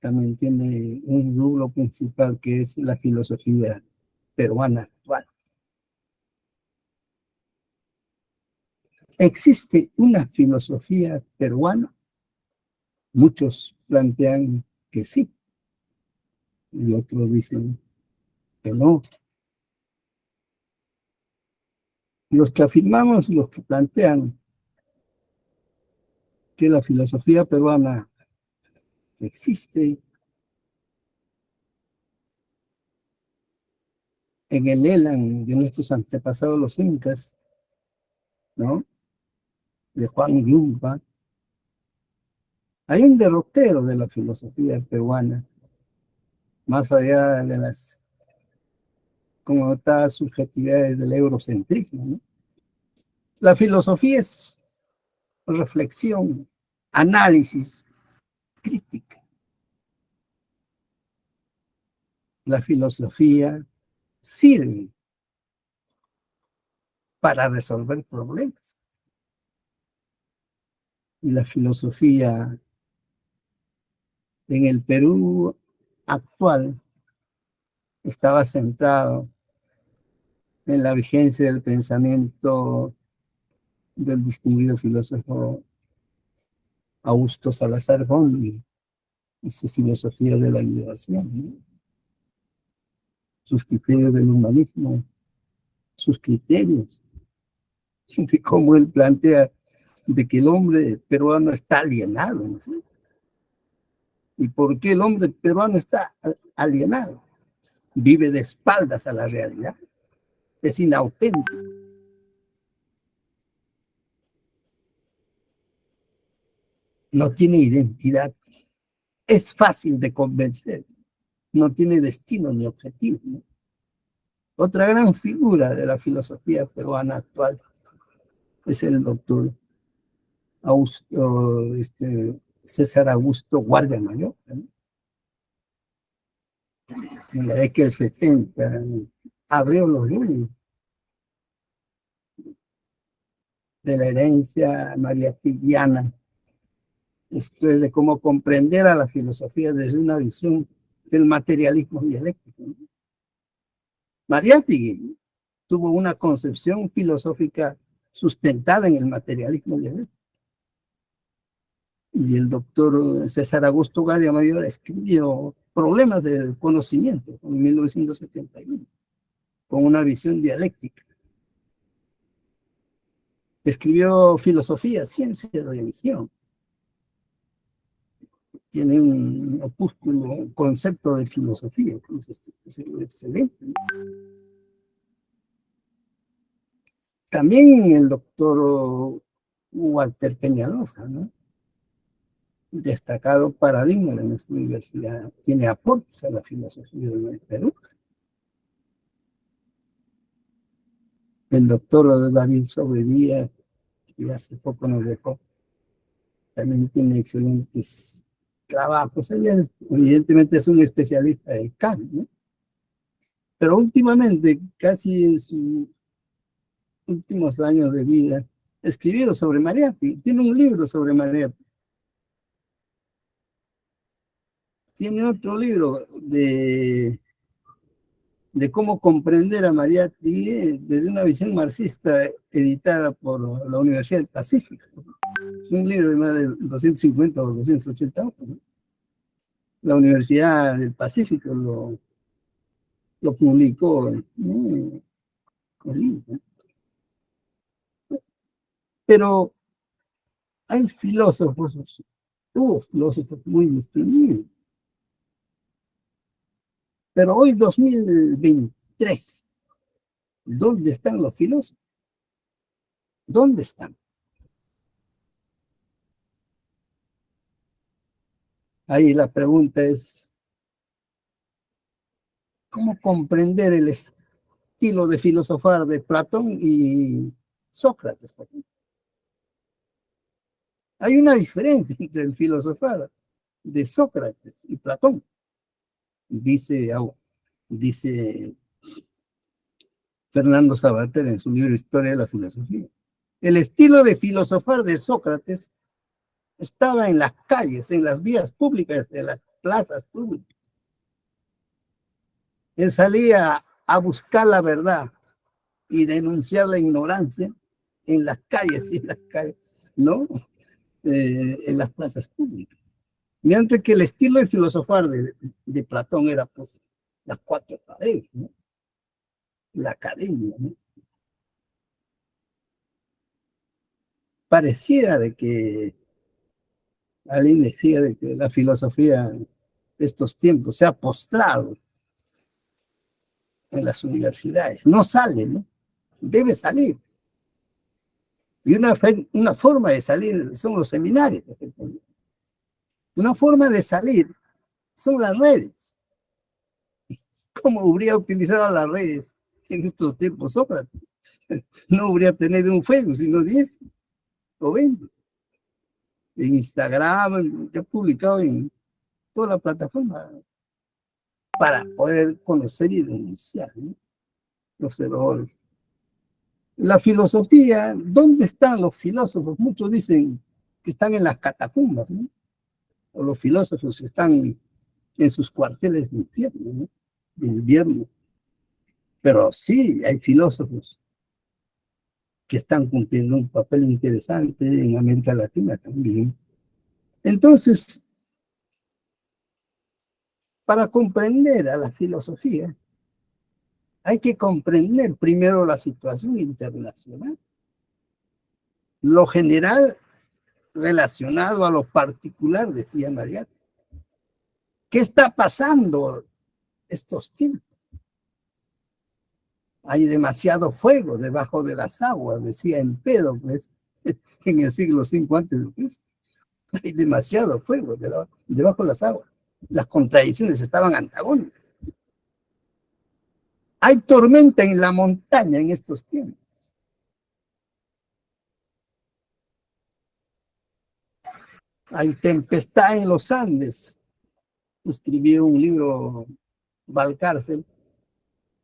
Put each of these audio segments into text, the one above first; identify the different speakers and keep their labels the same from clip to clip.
Speaker 1: también tiene un rubro principal que es la filosofía peruana actual. ¿Existe una filosofía peruana? Muchos plantean que sí, y otros dicen que no. Los que afirmamos, los que plantean que la filosofía peruana existe en el Elan de nuestros antepasados los incas, ¿no? De Juan Yumpa. Hay un derrotero de la filosofía peruana, más allá de las connotadas subjetividades del eurocentrismo, ¿no? La filosofía es reflexión, análisis, crítica. La filosofía sirve para resolver problemas. Y la filosofía en el Perú actual estaba centrado en la vigencia del pensamiento del distinguido filósofo Augusto Salazar Gondi y su filosofía de la liberación, ¿no? Sus criterios del humanismo, sus criterios de cómo él plantea de que el hombre peruano está alienado, ¿no? ¿Y por qué el hombre peruano está alienado? Vive de espaldas a la realidad, es inauténtico. No tiene identidad, es fácil de convencer, no tiene destino ni objetivo, ¿no? Otra gran figura de la filosofía peruana actual es el doctor César Augusto Guardia Mayor, ¿no? En la década del 70 abrió los libros de la herencia mariatigiana. Esto es de cómo comprender a la filosofía desde una visión del materialismo dialéctico, ¿no? Mariátegui tuvo una concepción filosófica sustentada en el materialismo dialéctico. Y el doctor César Augusto Guardia Mayor escribió Problemas del Conocimiento en 1971, con una visión dialéctica. Escribió Filosofía, Ciencia y Religión. Tiene un opúsculo, un concepto de filosofía, que es excelente. También el doctor Walter Peñalosa, ¿no? Destacado paradigma de nuestra universidad, tiene aportes a la filosofía del Perú. El doctor David Sobrevía, que hace poco nos dejó, también tiene excelentes trabajos. Él evidentemente es un especialista de Kant, ¿no? Pero últimamente, casi en sus últimos años de vida, escribió sobre Mariátegui. Tiene un libro sobre Mariátegui. Tiene otro libro de cómo comprender a Mariátegui desde una visión marxista, editada por la Universidad del Pacífico. Es un libro de más de 250 o 280 hojas, ¿no? La Universidad del Pacífico lo publicó, ¿no? El libro. Pero hay filósofos, hubo filósofos muy distinguidos. Pero hoy, 2023, ¿dónde están los filósofos? ¿Dónde están? Ahí la pregunta es, ¿cómo comprender el estilo de filosofar de Platón y Sócrates, por ejemplo? Hay una diferencia entre el filosofar de Sócrates y Platón, dice Fernando Savater en su libro Historia de la Filosofía. El estilo de filosofar de Sócrates estaba en las calles, en las vías públicas, plazas públicas. Él salía a buscar la verdad y denunciar la ignorancia en las calles, ¿no? En las plazas públicas. Mientras que el estilo de filosofar de Platón era, pues, las cuatro paredes, ¿no? La academia, ¿no? Pareciera de que, alguien decía de que la filosofía de estos tiempos se ha postrado en las universidades. No sale, ¿no? Debe salir. Y una forma de salir son los seminarios. Por ejemplo. Una forma de salir son las redes. ¿Cómo habría utilizado las redes en estos tiempos Sócrates? No habría tenido un Facebook, sino 10 o 20. En Instagram, ya publicado en toda la plataforma para poder conocer y denunciar, ¿no? Los errores. La filosofía, ¿dónde están los filósofos? Muchos dicen que están en las catacumbas, ¿no? O los filósofos están en sus cuarteles de infierno, ¿no? De invierno. Pero sí, hay filósofos que están cumpliendo un papel interesante en América Latina también. Entonces, para comprender a la filosofía, hay que comprender primero la situación internacional, lo general relacionado a lo particular, decía Mariette. ¿Qué está pasando estos tiempos? Hay demasiado fuego debajo de las aguas, decía Empédocles en el siglo V antes de Cristo. Hay demasiado fuego debajo de las aguas. Las contradicciones estaban antagónicas. Hay tormenta en la montaña en estos tiempos. Hay tempestad en los Andes. Escribió un libro, Valcárcel,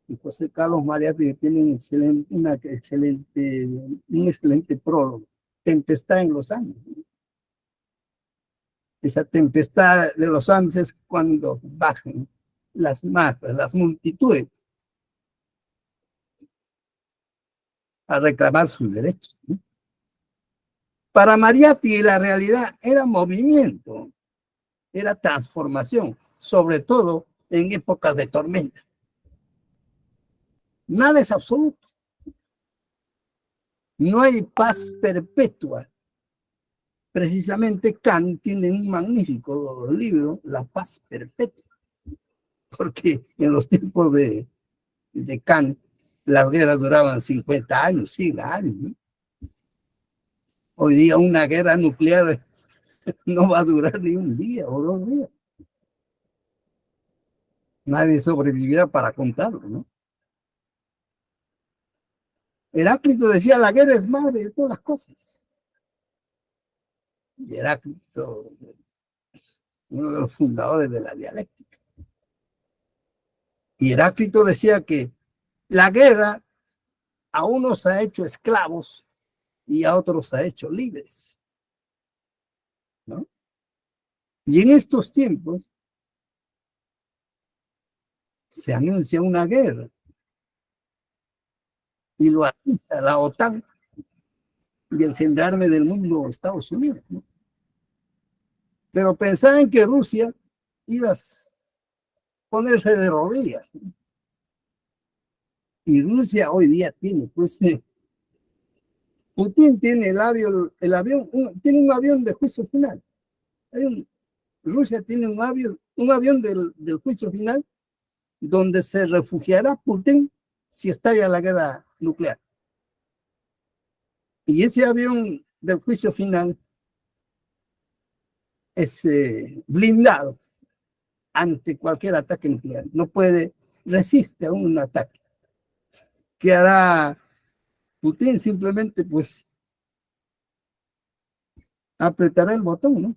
Speaker 1: y José Carlos Mariatti, que tiene un excelente prólogo. Tempestad en los Andes. Esa tempestad de los Andes es cuando bajan las masas, las multitudes, a reclamar sus derechos, ¿no? Para Mariatti la realidad era movimiento, era transformación, sobre todo en épocas de tormenta. Nada es absoluto. No hay paz perpetua. Precisamente Kant tiene un magnífico libro, La paz perpetua, porque en los tiempos de Kant las guerras duraban 50 años, 100 años, ¿no? Hoy día una guerra nuclear no va a durar ni un día o 2 días. Nadie sobrevivirá para contarlo, ¿no? Heráclito decía, la guerra es madre de todas las cosas. Y Heráclito, uno de los fundadores de la dialéctica. Y Heráclito decía que la guerra a unos ha hecho esclavos y a otros ha hecho libres, ¿no? Y en estos tiempos se anuncia una guerra y lo anuncia la OTAN y el gendarme del mundo, Estados Unidos, ¿no? Pero pensaban que Rusia iba a ponerse de rodillas, ¿no? Y Rusia hoy día tiene, pues, Putin tiene tiene un avión de juicio final. Rusia tiene un avión del juicio final donde se refugiará Putin si estalla la guerra nuclear. Y ese avión del juicio final es blindado ante cualquier ataque nuclear. No resiste a un ataque. ¿Qué hará Putin? Simplemente, pues, apretará el botón, ¿no?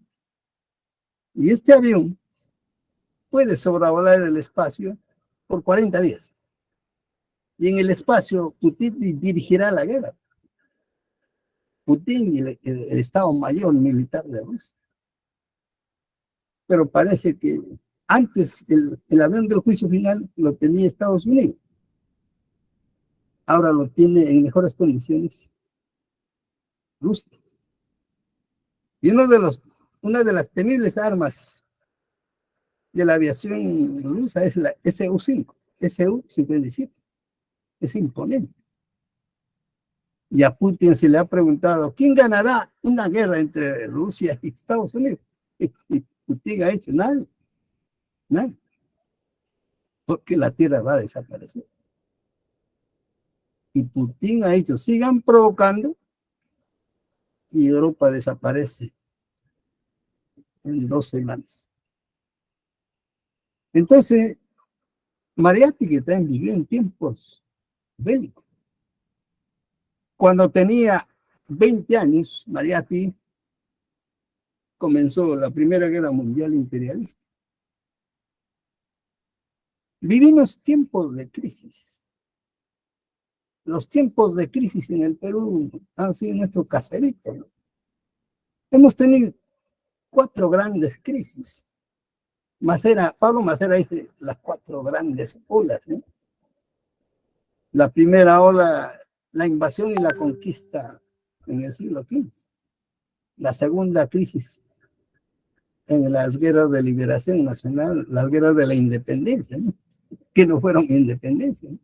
Speaker 1: Y este avión puede sobrevolar el espacio por 40 días. Y en el espacio, Putin dirigirá la guerra. Putin y el Estado Mayor Militar de Rusia. pero parece que antes el avión del juicio final lo tenía Estados Unidos. Ahora lo tiene en mejores condiciones Rusia. Y una de las temibles armas de la aviación rusa es la Su-5, Su-57. Es imponente. Y a Putin se le ha preguntado, ¿quién ganará una guerra entre Rusia y Estados Unidos? Y Putin ha dicho, nadie, nadie, porque la Tierra va a desaparecer. Y Putin ha dicho, sigan provocando y Europa desaparece en 2 semanas. Entonces, Mariátegui que también vivió en tiempos bélicos. Cuando tenía 20 años, Mariátegui comenzó la Primera Guerra Mundial imperialista. Vivimos tiempos de crisis. Los tiempos de crisis en el Perú han sido nuestro caserito, ¿no? Hemos tenido 4 grandes crisis. Pablo Macera dice las 4 grandes olas, ¿no? La primera ola, la invasión y la conquista en el siglo XV. La segunda crisis en las guerras de liberación nacional, las guerras de la independencia, ¿no? Que no fueron independencia, ¿no?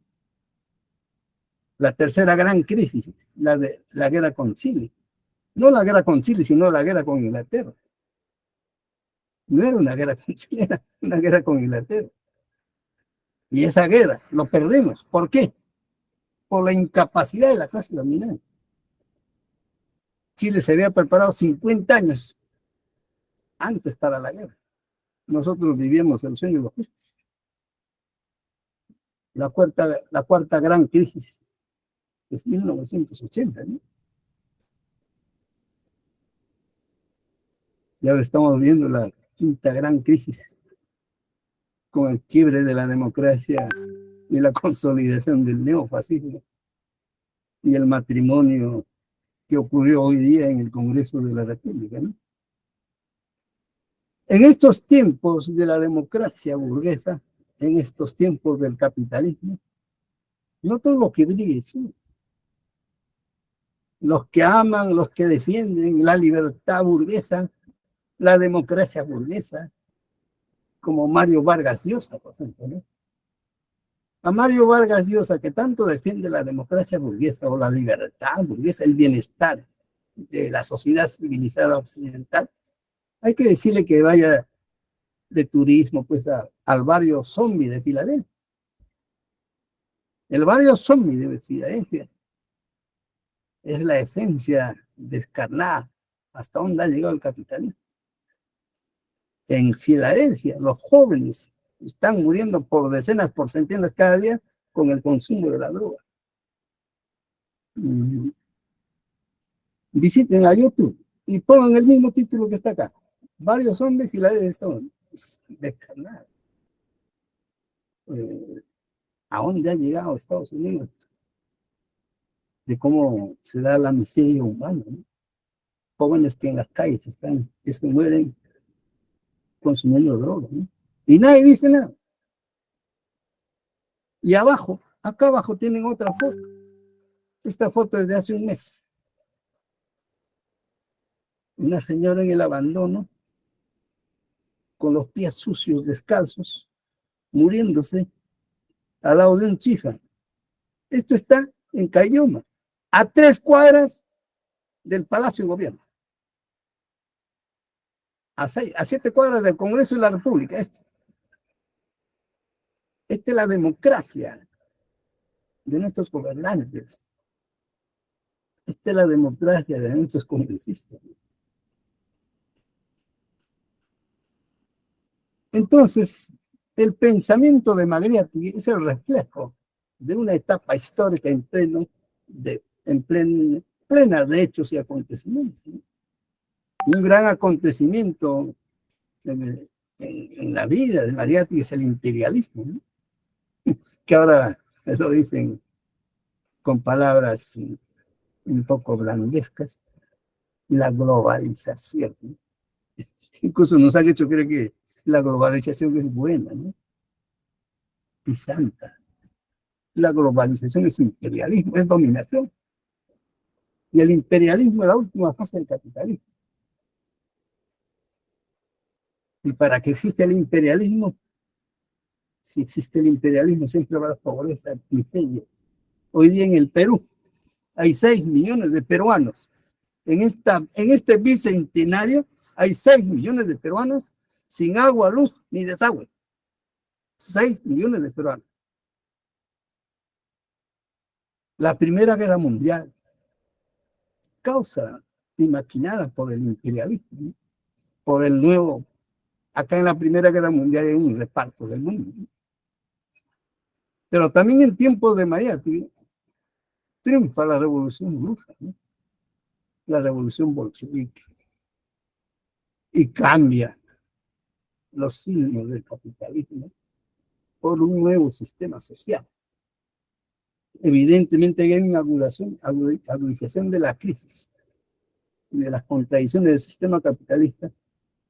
Speaker 1: La tercera gran crisis, la de la guerra con Chile. No la guerra con Chile, sino la guerra con Inglaterra. No era una guerra con Chile, era una guerra con Inglaterra. Y esa guerra lo perdimos. ¿Por qué? Por la incapacidad de la clase dominante. Chile se había preparado 50 años antes para la guerra. Nosotros vivíamos el sueño de los justos. La cuarta gran crisis es 1980, ¿no? Y ahora estamos viendo la quinta gran crisis con el quiebre de la democracia y la consolidación del neofascismo y el matrimonio que ocurrió hoy día en el Congreso de la República, ¿no? En estos tiempos de la democracia burguesa, en estos tiempos del capitalismo, no todo lo que brille, sí. Los que aman, los que defienden la libertad burguesa, la democracia burguesa, como Mario Vargas Llosa, por ejemplo, ¿no? A Mario Vargas Llosa, que tanto defiende la democracia burguesa o la libertad burguesa, el bienestar de la sociedad civilizada occidental, hay que decirle que vaya de turismo pues al barrio zombie de Filadelfia. El barrio zombie de Filadelfia es la esencia descarnada hasta dónde ha llegado el capitalismo. En Filadelfia, los jóvenes están muriendo por decenas, por centenas cada día con el consumo de la droga. Visiten a YouTube y pongan el mismo título que está acá. Varios hombres, Filadelfia, están descarnados. ¿A dónde ha llegado Estados Unidos? De cómo se da la miseria humana, ¿no? Jóvenes que en las calles que se mueren consumiendo droga, ¿no? Y nadie dice nada. Y abajo, acá abajo tienen otra foto. Esta foto es de hace un mes. Una señora en el abandono, con los pies sucios, descalzos, muriéndose al lado de un chifa. Esto está en Cayoma, a 3 cuadras del Palacio de Gobierno. A 7 cuadras del Congreso de la República. Esta es la democracia de nuestros gobernantes. Esta es la democracia de nuestros congresistas. Entonces, el pensamiento de Mariátegui es el reflejo de una etapa histórica plena de hechos y acontecimientos, ¿no? Un gran acontecimiento en la vida de Mariátegui es el imperialismo, ¿no? Que ahora lo dicen con palabras un poco blandescas, la globalización, ¿no? Incluso nos han hecho creer que la globalización es buena, ¿no? Y santa. La globalización es imperialismo, es dominación. Y el imperialismo es la última fase del capitalismo. Y para que exista el imperialismo, si existe el imperialismo, siempre habrá pobreza, miseria. Hoy día en el Perú hay 6 millones de peruanos. En este bicentenario hay 6 millones de peruanos sin agua, luz ni desagüe. 6 millones de peruanos. La Primera Guerra Mundial, causa y maquinada por el imperialismo, ¿no? Por el nuevo. Acá en la Primera Guerra Mundial hay un reparto del mundo, ¿no? Pero también en tiempos de Mariátegui triunfa la revolución rusa, ¿no? La revolución bolchevique, y cambia los signos del capitalismo por un nuevo sistema social. Evidentemente hay una agudización de la crisis, de las contradicciones del sistema capitalista.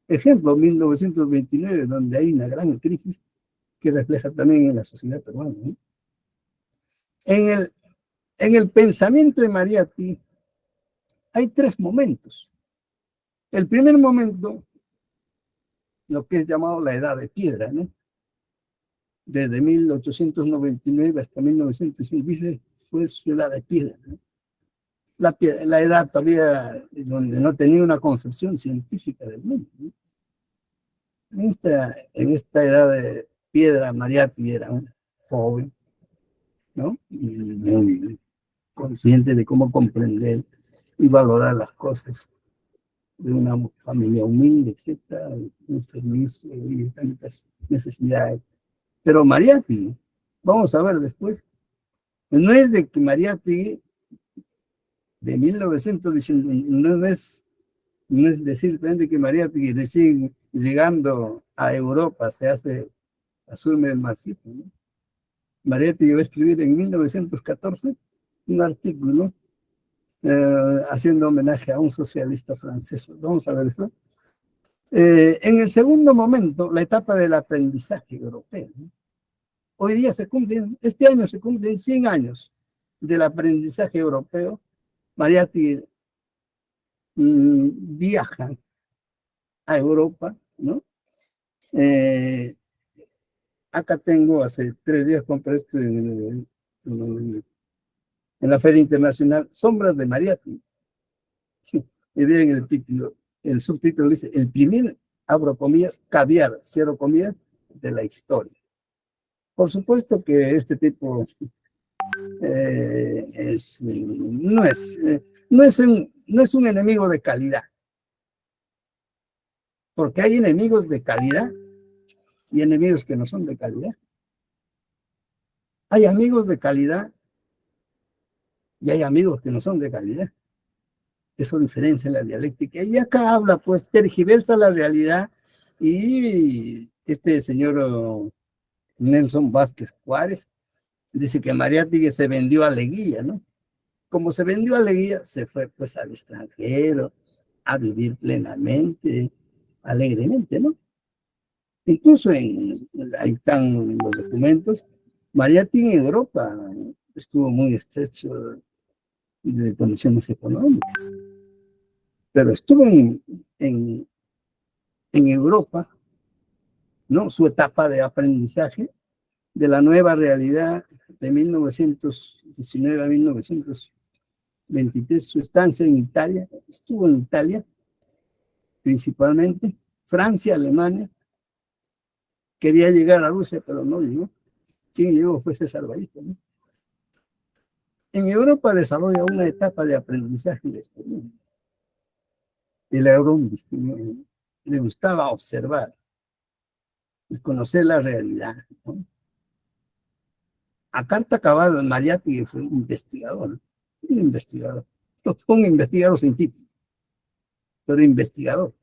Speaker 1: Ejemplo, 1929, donde hay una gran crisis que refleja también en la sociedad peruana, ¿no? En el pensamiento de Mariátegui hay 3 momentos. El primer momento, lo que es llamado la Edad de Piedra, ¿no? Desde 1899 hasta 1905, dice, fue su Edad de Piedra, ¿no? La edad todavía donde no tenía una concepción científica del mundo, ¿no? En esta Edad de Piedra, Mariátegui era un joven, ¿no? Muy consciente de cómo comprender y valorar las cosas de una familia humilde, etcétera, enfermizo y de tantas necesidades. Pero Mariátegui, vamos a ver después, no es de que Mariátegui de 1919, no es decir también de que Mariátegui recién llegando a Europa asume el marxismo, ¿no? Mariátegui va a escribir en 1914 un artículo haciendo homenaje a un socialista francés. Vamos a ver eso. En el segundo momento, la etapa del aprendizaje europeo, ¿no? Hoy día este año se cumplen 100 años del aprendizaje europeo. Mariátegui viaja a Europa, ¿no? Acá tengo, hace 3 días compré esto en la Feria Internacional, Sombras de Mariátegui. Y miren el título, el subtítulo dice, el primer, abro comillas, caviar, cierro comillas, de la historia. Por supuesto que este tipo no es un enemigo de calidad, porque hay enemigos de calidad y enemigos que no son de calidad. Hay amigos de calidad y hay amigos que no son de calidad. Eso diferencia en la dialéctica. Y acá habla, pues, tergiversa la realidad, y este señor Nelson Vázquez Juárez dice que Mariátegui se vendió a Leguía, ¿no? Como se vendió a Leguía, se fue pues al extranjero a vivir plenamente, alegremente, ¿no? Incluso ahí están los documentos. Mariátegui en Europa estuvo muy estrecho de condiciones económicas, pero estuvo en Europa, ¿no? Su etapa de aprendizaje de la nueva realidad de 1919 a 1923, su estancia en Italia, estuvo en Italia principalmente, Francia, Alemania, quería llegar a Rusia, pero no llegó. Quien llegó fue César Batista, ¿no? En Europa desarrolla una etapa de aprendizaje y de experiencia. El Eurondistingue le gustaba observar y conocer la realidad, ¿no? A carta cabal, Mariátegui fue investigador, ¿no? Un investigador sin título, pero investigador.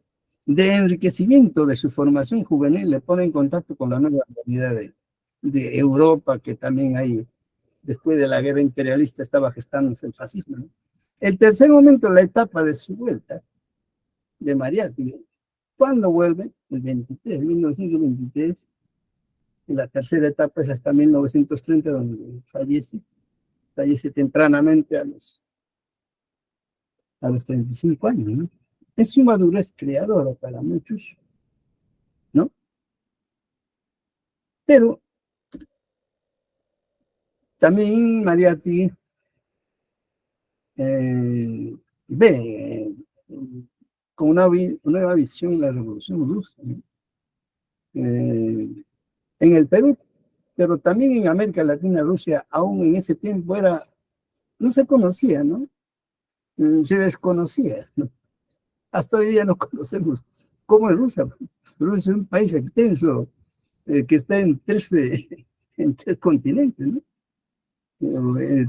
Speaker 1: De enriquecimiento de su formación juvenil, le pone en contacto con la nueva realidad de Europa, que también hay, después de la guerra imperialista, estaba gestándose el fascismo, ¿no? El tercer momento, la etapa de su vuelta de Mariátegui, ¿Cuándo vuelve? El 23, 1923. Y la tercera etapa es hasta 1930, donde fallece tempranamente a los 35 años, ¿no? Es su madurez creadora para muchos, ¿no? Pero también Mariátegui ve con una nueva visión la Revolución Rusa, ¿no? En el Perú, pero también en América Latina, Rusia, aún en ese tiempo no se conocía, ¿no? Se desconocía, ¿no? Hasta hoy día no conocemos cómo es Rusia. Rusia es un país extenso que está en tres continentes, ¿no?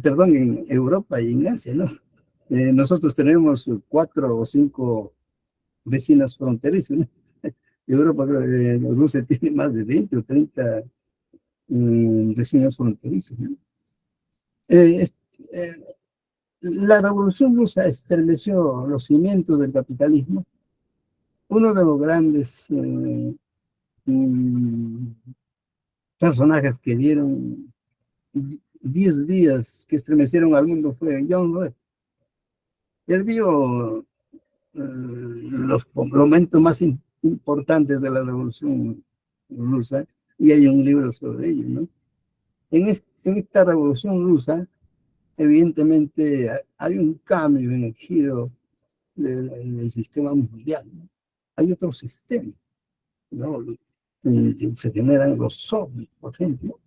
Speaker 1: Perdón, en Europa y en Asia, ¿no? Nosotros tenemos 4 o 5 vecinos fronterizos, ¿no? Europa, Rusia tiene más de 20 o 30 vecinos fronterizos, ¿no? Eh, es- eh, la Revolución Rusa estremeció los cimientos del capitalismo. Uno de los grandes mm, personajes que vieron 10 días que estremecieron al mundo fue John Locke. Él vio los momentos más importantes de la Revolución Rusa y hay un libro sobre ello, ¿no? En esta Revolución Rusa, evidentemente, hay un cambio en el giro del sistema mundial, ¿no? Hay otro sistema, ¿no? Se generan los soviets, por ejemplo,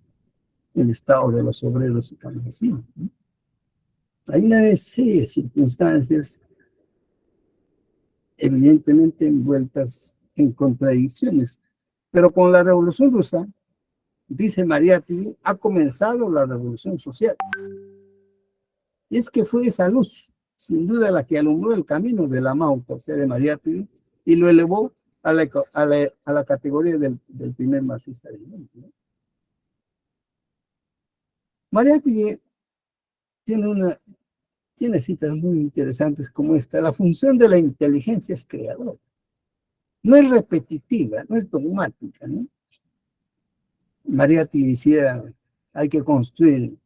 Speaker 1: el Estado de los obreros y campesinos, ¿no? Hay una serie de circunstancias evidentemente envueltas en contradicciones, pero con la Revolución Rusa, dice Mariátegui, ha comenzado la revolución social. Y es que fue esa luz, sin duda, la que alumbró el camino de la Mauta, o sea, de Mariátegui, y lo elevó a la categoría del primer marxista del mundo, ¿no? Mariátegui tiene citas muy interesantes como esta. La función de la inteligencia es creadora. No es repetitiva, no es dogmática, ¿no? Mariátegui decía, hay que construir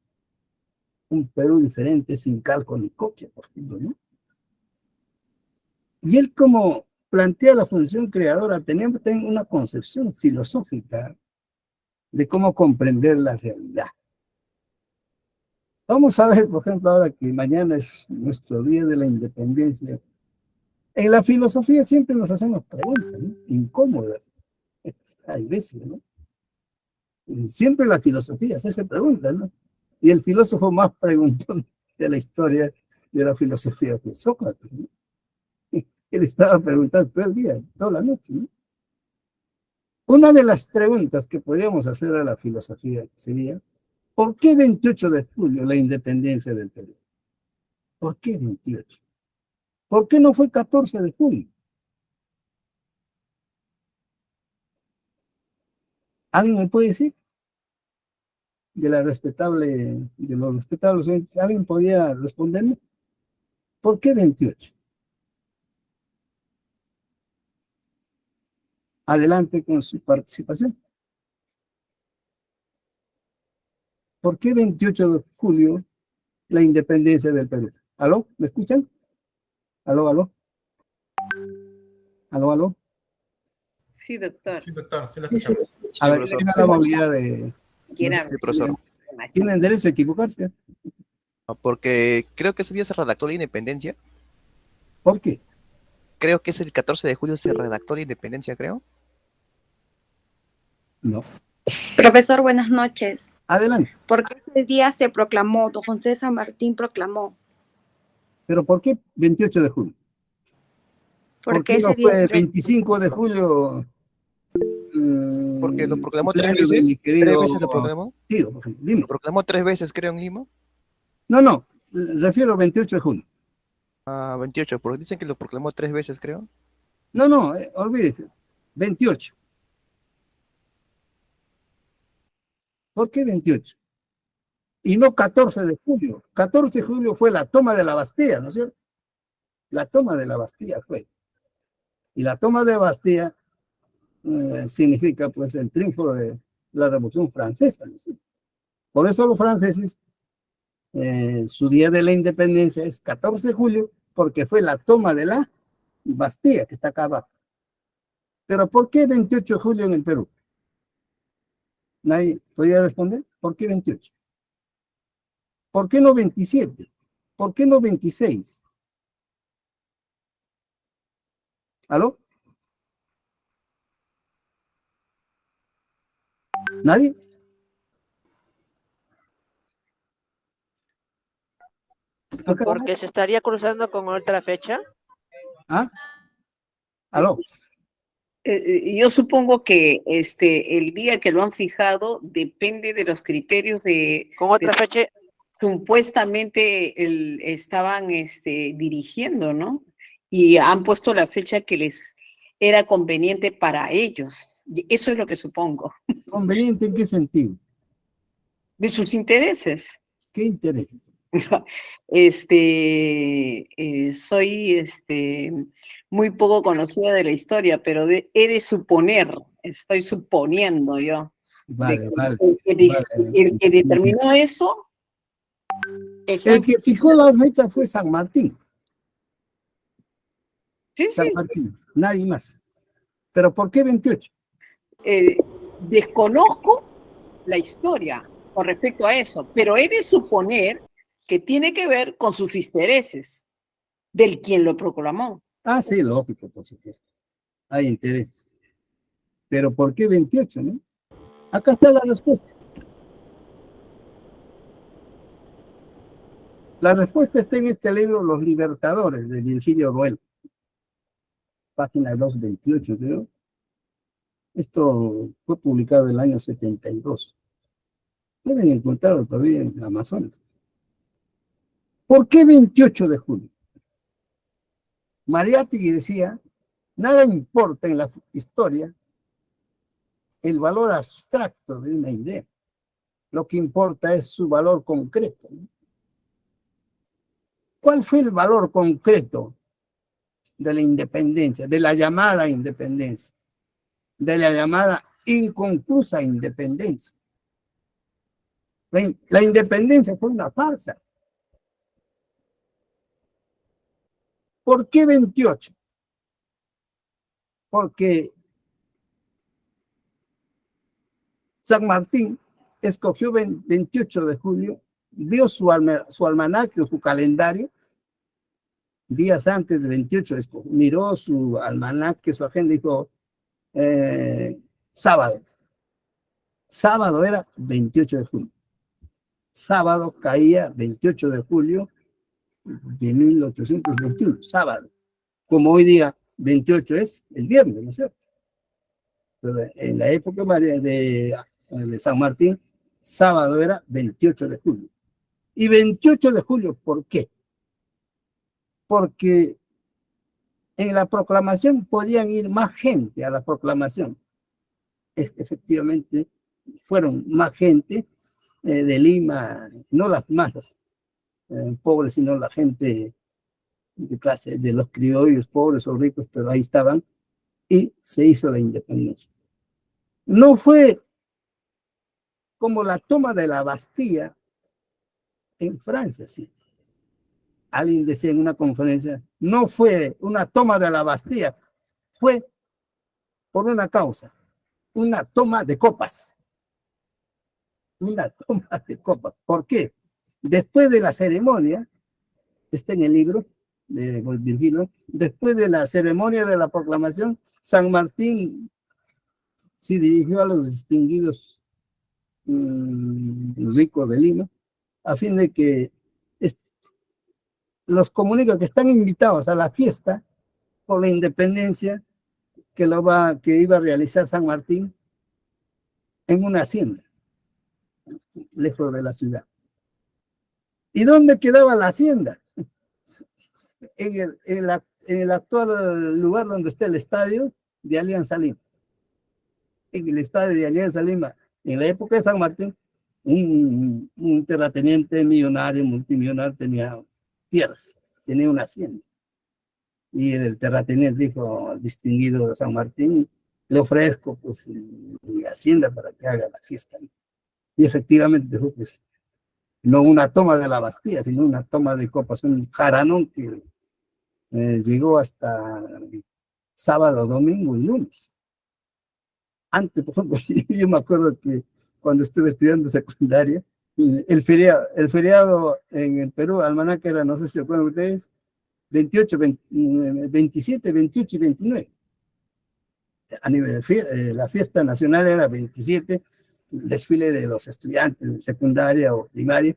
Speaker 1: un Perú diferente sin calco ni copia, por ejemplo, ¿no? Y él como plantea la función creadora, tenía una concepción filosófica de cómo comprender la realidad. Vamos a ver, por ejemplo, ahora que mañana es nuestro día de la independencia. En la filosofía siempre nos hacemos preguntas, ¿no? Incómodas. Hay veces, ¿no? Y siempre la filosofía se hace preguntas, ¿no? Y el filósofo más preguntón de la historia de la filosofía fue Sócrates, ¿no? Él estaba preguntando todo el día, toda la noche, ¿no? Una de las preguntas que podríamos hacer a la filosofía sería, ¿por qué 28 de julio la independencia del Perú? ¿Por qué 28? ¿Por qué no fue 14 de julio? ¿Alguien me puede decir? De los respetables, ¿alguien podría responderme? ¿Por qué 28? Adelante con su participación. ¿Por qué 28 de julio la independencia del Perú? ¿Aló? ¿Me escuchan? ¿Aló, aló? ¿Aló, aló?
Speaker 2: Sí, doctor.
Speaker 3: Sí, doctor, sí lo escuchamos.
Speaker 1: A ver,
Speaker 4: profesor.
Speaker 1: tenga la movilidad de...
Speaker 4: Sí, profesor.
Speaker 1: ¿Tienen derecho a equivocarse?
Speaker 4: Porque creo que ese día se redactó la independencia.
Speaker 1: ¿Por qué?
Speaker 4: Creo que es el 14 de julio se redactó la independencia, creo.
Speaker 1: No.
Speaker 5: Profesor, buenas noches.
Speaker 1: Adelante.
Speaker 5: ¿Por qué ese día se proclamó, don José San Martín proclamó?
Speaker 1: ¿Pero por qué 28 de julio? ¿Por
Speaker 5: Porque
Speaker 1: qué no
Speaker 5: ese día
Speaker 1: fue 25 de julio?
Speaker 4: Porque lo proclamó 3
Speaker 1: Cumpleaños de
Speaker 4: veces.
Speaker 1: mi
Speaker 4: 3
Speaker 1: querido
Speaker 4: veces lo proclamó.
Speaker 1: tío, por ejemplo. Dime.
Speaker 4: Lo proclamó 3 veces, creo, en Lima.
Speaker 1: No, refiero a 28 de julio.
Speaker 4: Ah, 28, porque dicen que lo proclamó 3 veces, creo.
Speaker 1: No, olvídese. 28. ¿Por qué 28? Y no 14 de julio. 14 de julio fue la toma de la Bastilla, ¿no es cierto? La toma de la Bastilla fue. Y la toma de Bastilla significa pues el triunfo de la Revolución Francesa, ¿no? Por eso los franceses, su día de la independencia es 14 de julio, porque fue la toma de la Bastilla, que está acá abajo. Pero ¿por qué 28 de julio en el Perú? ¿Nadie podría responder? ¿Por qué 28? ¿Por qué no 27? ¿Por qué no 26? ¿Aló? ¿Nadie? Acá.
Speaker 3: Porque se estaría cruzando con otra fecha.
Speaker 1: ¿Ah? ¿Aló?
Speaker 2: Yo supongo que el día que lo han fijado depende de los criterios
Speaker 3: Con otra fecha,
Speaker 2: supuestamente estaban dirigiendo, ¿no? Y han puesto la fecha que les era conveniente para ellos. Y eso es lo que supongo.
Speaker 1: ¿Conveniente en qué sentido?
Speaker 2: De sus intereses.
Speaker 1: ¿Qué interés?
Speaker 2: Soy muy poco conocida de la historia, pero he de suponer, estoy suponiendo yo,
Speaker 1: Vale, vale.
Speaker 2: el que determinó eso.
Speaker 1: El que fijó la fecha fue San Martín.
Speaker 2: Sí,
Speaker 1: San
Speaker 2: sí.
Speaker 1: Martín, nadie más. ¿Pero por qué 28?
Speaker 2: Desconozco la historia con respecto a eso, pero he de suponer que tiene que ver con sus intereses del quien lo proclamó.
Speaker 1: Ah, sí, lógico, por supuesto. Hay intereses. Pero ¿por qué 28, no? Acá está la respuesta. La respuesta está en este libro, Los Libertadores, de Virgilio Roel. Página 228, creo. Esto fue publicado en el año 72. Pueden encontrarlo todavía en Amazonas. ¿Por qué 28 de julio? Mariátegui decía, nada importa en la historia el valor abstracto de una idea. Lo que importa es su valor concreto, ¿no? ¿Cuál fue el valor concreto de la independencia, de la llamada independencia, de la llamada inconclusa independencia? La independencia fue una farsa. ¿Por qué 28? Porque San Martín escogió 28 de julio, vio su almanaque o su calendario, días antes de 28, miró su almanaque, su agenda, dijo, sábado. Sábado era 28 de julio. Sábado caía 28 de julio de 1821, sábado. Como hoy día 28 es el viernes, ¿no es cierto? Pero en la época de San Martín, sábado era 28 de julio. ¿Y 28 de julio por qué? Porque en la proclamación podían ir más gente a la proclamación. Efectivamente, fueron más gente de Lima, no las masas pobres, sino la gente de clase, de los criollos, pobres o ricos, pero ahí estaban, y se hizo la independencia. No fue como la toma de la Bastilla en Francia, sí. Alguien decía en una conferencia, no fue una toma de la Bastilla, fue por una causa, una toma de copas. Una toma de copas. ¿Por qué? Después de la ceremonia, está en el libro de Virgilio, después de la ceremonia de la proclamación, San Martín se dirigió a los distinguidos ricos de Lima, a fin de que los comunica que están invitados a la fiesta por la independencia que iba a realizar San Martín en una hacienda, lejos de la ciudad. ¿Y dónde quedaba la hacienda? En el actual lugar donde está el estadio de Alianza Lima. En el estadio de Alianza Lima, en la época de San Martín, un terrateniente millonario, multimillonario, tenía tierras, tenía una hacienda. y el terrateniente dijo, distinguido San Martín, le ofrezco pues mi hacienda para que haga la fiesta. Y efectivamente fue pues no una toma de la Bastilla, sino una toma de copas, un jaranón que llegó hasta sábado, domingo y lunes. Antes, por ejemplo, yo me acuerdo que cuando estuve estudiando secundaria, el feriado en el Perú, almanaque era, no sé si se acuerdan ustedes, 28, 27, 28 y 29. A nivel la fiesta nacional era 27, el desfile de los estudiantes de secundaria o primaria,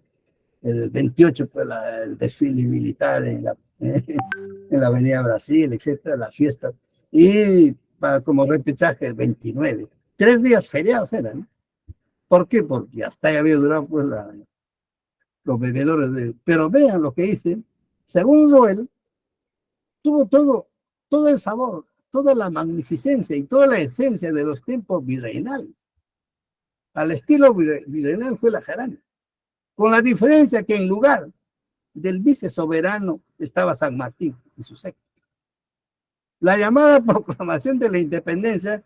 Speaker 1: el 28 pues el desfile militar en la Avenida Brasil, etcétera, la fiesta, y como repechaje el 29. 3 días feriados eran, ¿no? ¿Por qué? Porque hasta ahí había durado pues los bebedores pero vean lo que dice, según Roel, tuvo todo el sabor, toda la magnificencia y toda la esencia de los tiempos virreinales. Al estilo virreinal fue la jarana, con la diferencia que en lugar del vicesoberano estaba San Martín y su séquito. La llamada proclamación de la independencia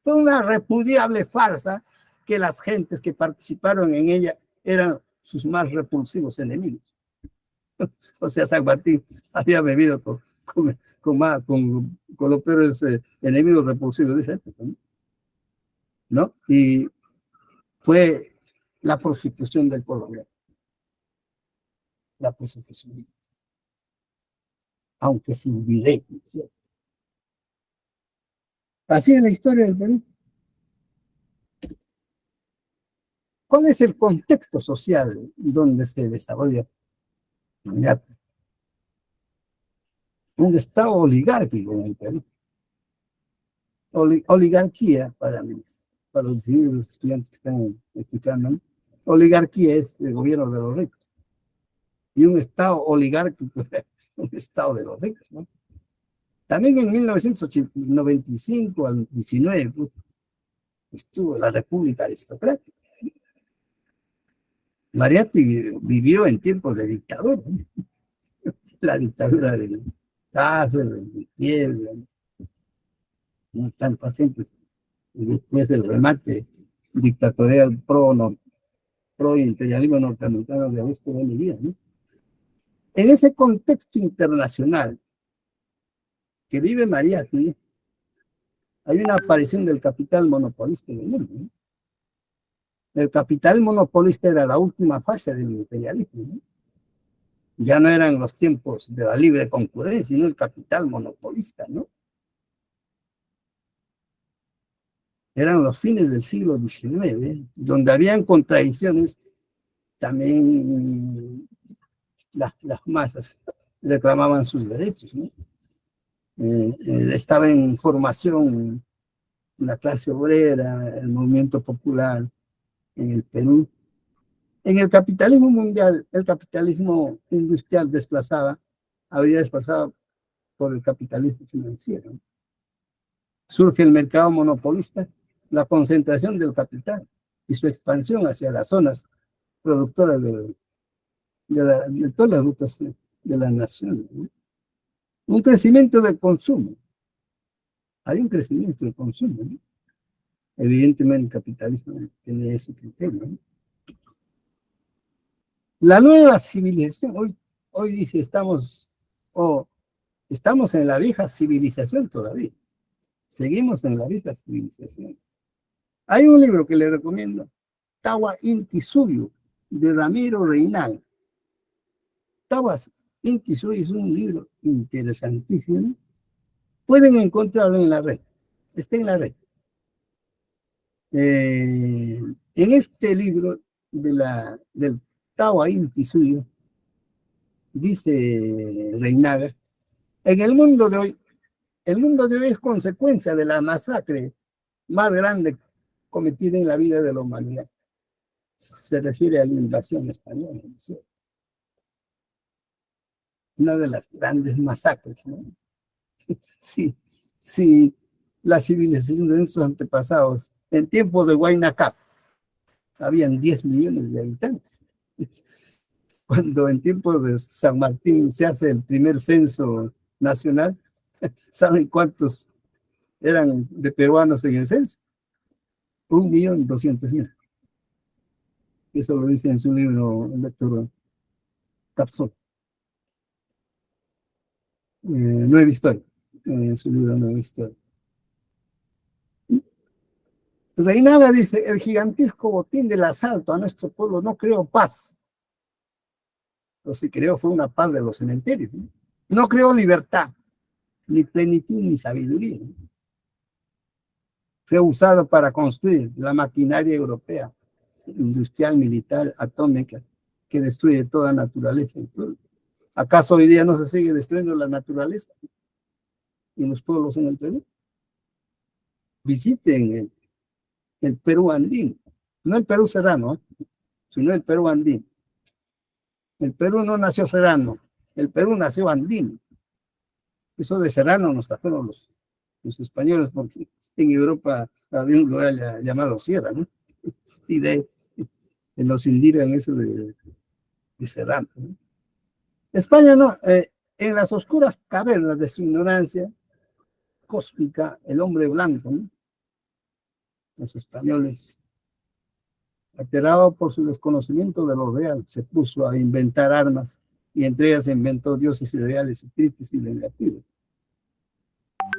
Speaker 1: fue una repudiable farsa que las gentes que participaron en ella eran sus más repulsivos enemigos. O sea, San Martín había bebido con los peores enemigos repulsivos de esa época, ¿no? Y fue la prostitución del colombiano. La prostitución. Aunque sin virrey, ¿cierto? Así es la historia del Perú. ¿Cuál es el contexto social donde se desarrolla un Estado oligárquico en el Perú? Oligarquía, para los estudiantes que están escuchando, ¿no? Oligarquía es el gobierno de los ricos. Y un Estado oligárquico es un Estado de los ricos, ¿no? También en 1995 al 19 pues, estuvo la República Aristocrática. Mariátegui vivió en tiempos de dictadura, ¿no? La dictadura del Cáceres, de Piedra, ¿no? Tantas gentes. Y después el remate dictatorial pro imperialismo norteamericano de Augusto B. Leguía, ¿no? En ese contexto internacional que vive Mariátegui, hay una aparición del capital monopolista en el mundo, ¿no? El capital monopolista era la última fase del imperialismo, ¿no? Ya no eran los tiempos de la libre concurrencia, sino el capital monopolista, ¿no? Eran los fines del siglo XIX, donde habían contradicciones, también las masas reclamaban sus derechos, ¿no? Estaba en formación la clase obrera, el movimiento popular en el Perú. En el capitalismo mundial, el capitalismo industrial había desplazado por el capitalismo financiero. Surge el mercado monopolista, la concentración del capital y su expansión hacia las zonas productoras de todas las rutas de las naciones, ¿no? Un crecimiento del consumo. Hay un crecimiento del consumo, ¿no? Evidentemente el capitalismo tiene ese criterio, ¿no? La nueva civilización, hoy dice estamos en la vieja civilización todavía. Seguimos en la vieja civilización. Hay un libro que le recomiendo, Tawa Inti Suyo, de Ramiro Reinaga. Tawa Inti Suyo es un libro interesantísimo. Pueden encontrarlo en la red. Está en la red. En este libro del Tawa Inti Suyo, dice Reinaga, el mundo de hoy es consecuencia de la masacre más grande cometida en la vida de la humanidad. Se refiere a la invasión española, ¿no es cierto? Una de las grandes masacres, ¿no? Sí, la civilización de nuestros antepasados, en tiempos de Huayna Cap, habían 10 millones de habitantes. Cuando en tiempos de San Martín se hace el primer censo nacional, ¿Saben cuántos eran de peruanos en el censo? 1.200.000. Eso lo dice en su libro el doctor Capsol. Nueva Historia. En su libro Nueva Historia. Pues ahí nada dice, el gigantesco botín del asalto a nuestro pueblo no creó paz. Lo que creó fue una paz de los cementerios. No creó libertad, ni plenitud, ni sabiduría. Fue usado para construir la maquinaria europea, industrial, militar, atómica, que destruye toda naturaleza. ¿Acaso hoy día no se sigue destruyendo la naturaleza y los pueblos en el Perú? Visiten el Perú andino, no el Perú serrano, sino el Perú andino. El Perú no nació serrano, el Perú nació andino. Eso de serrano nos trajeron los españoles, porque en Europa había un lugar llamado Sierra, ¿no? Y los indiran eso de serrano, ¿no? España no, en las oscuras cavernas de su ignorancia cósmica, el hombre blanco, ¿no? Los españoles, aterrado por su desconocimiento de lo real, se puso a inventar armas y entre ellas inventó dioses irreales y tristes y vengativos.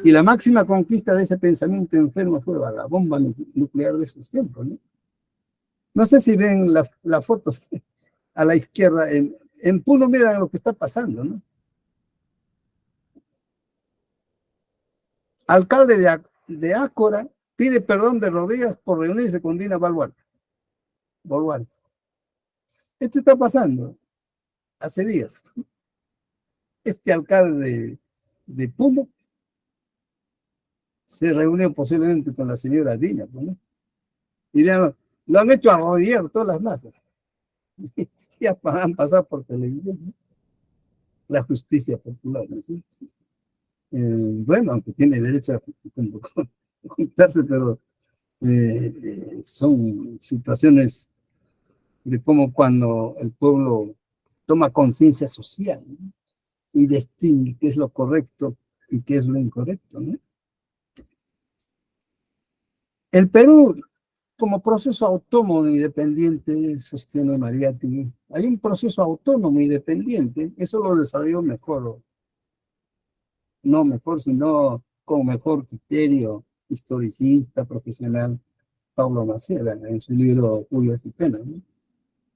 Speaker 1: Y la máxima conquista de ese pensamiento enfermo fue la bomba nuclear de esos tiempos, ¿no? No sé si ven la foto a la izquierda, en Puno miran lo que está pasando, ¿no? Alcalde de Ácora pide perdón de rodillas por reunirse con Dina Boluarte. Esto está pasando hace días. Este alcalde de Puno se reunió posiblemente con la señora Dina, ¿no? Y lo han hecho arrodillar todas las masas. Ya han pasado por televisión, ¿no? La justicia popular, ¿no? Bueno, aunque tiene derecho a juntarse, pero son situaciones de cómo cuando el pueblo toma conciencia social, ¿no? Y distingue qué es lo correcto y qué es lo incorrecto, ¿no? El Perú, como proceso autónomo e independiente, sostiene Mariátegui, hay un proceso autónomo e independiente, eso lo desarrolló mejor, no mejor, sino con mejor criterio historicista, profesional, Pablo Macera, en su libro Julias y Penas, ¿no?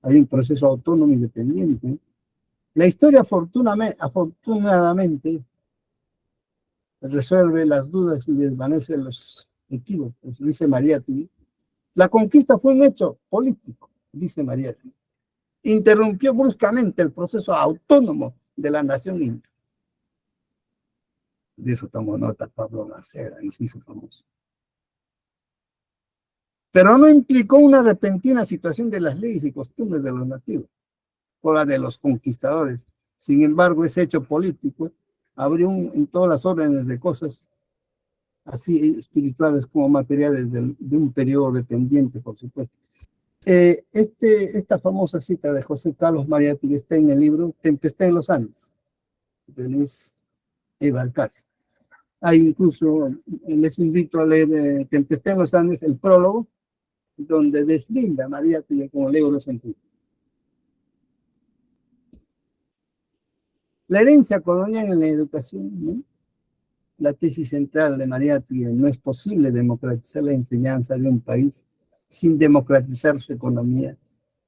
Speaker 1: Hay un proceso autónomo e independiente. La historia afortunadamente resuelve las dudas y desvanece los equívocos, dice Mariátegui. La conquista fue un hecho político, dice Mariátegui. Interrumpió bruscamente el proceso autónomo de la nación inca. De eso tomó nota Pablo Macera, y se hizo famoso. Pero no implicó una repentina situación de las leyes y costumbres de los nativos, o la de los conquistadores. Sin embargo, ese hecho político abrió en todas las órdenes de cosas, así espirituales como materiales, de un periodo dependiente, por supuesto. Esta famosa cita de José Carlos Mariátegui está en el libro Tempestad en los Andes, de Luis Balcarce. Ahí incluso les invito a leer Tempestad en los Andes, el prólogo, donde deslinda Mariátegui como el eurocentrismo. La herencia colonial en la educación, ¿no? La tesis central de Mariátegui: no es posible democratizar la enseñanza de un país sin democratizar su economía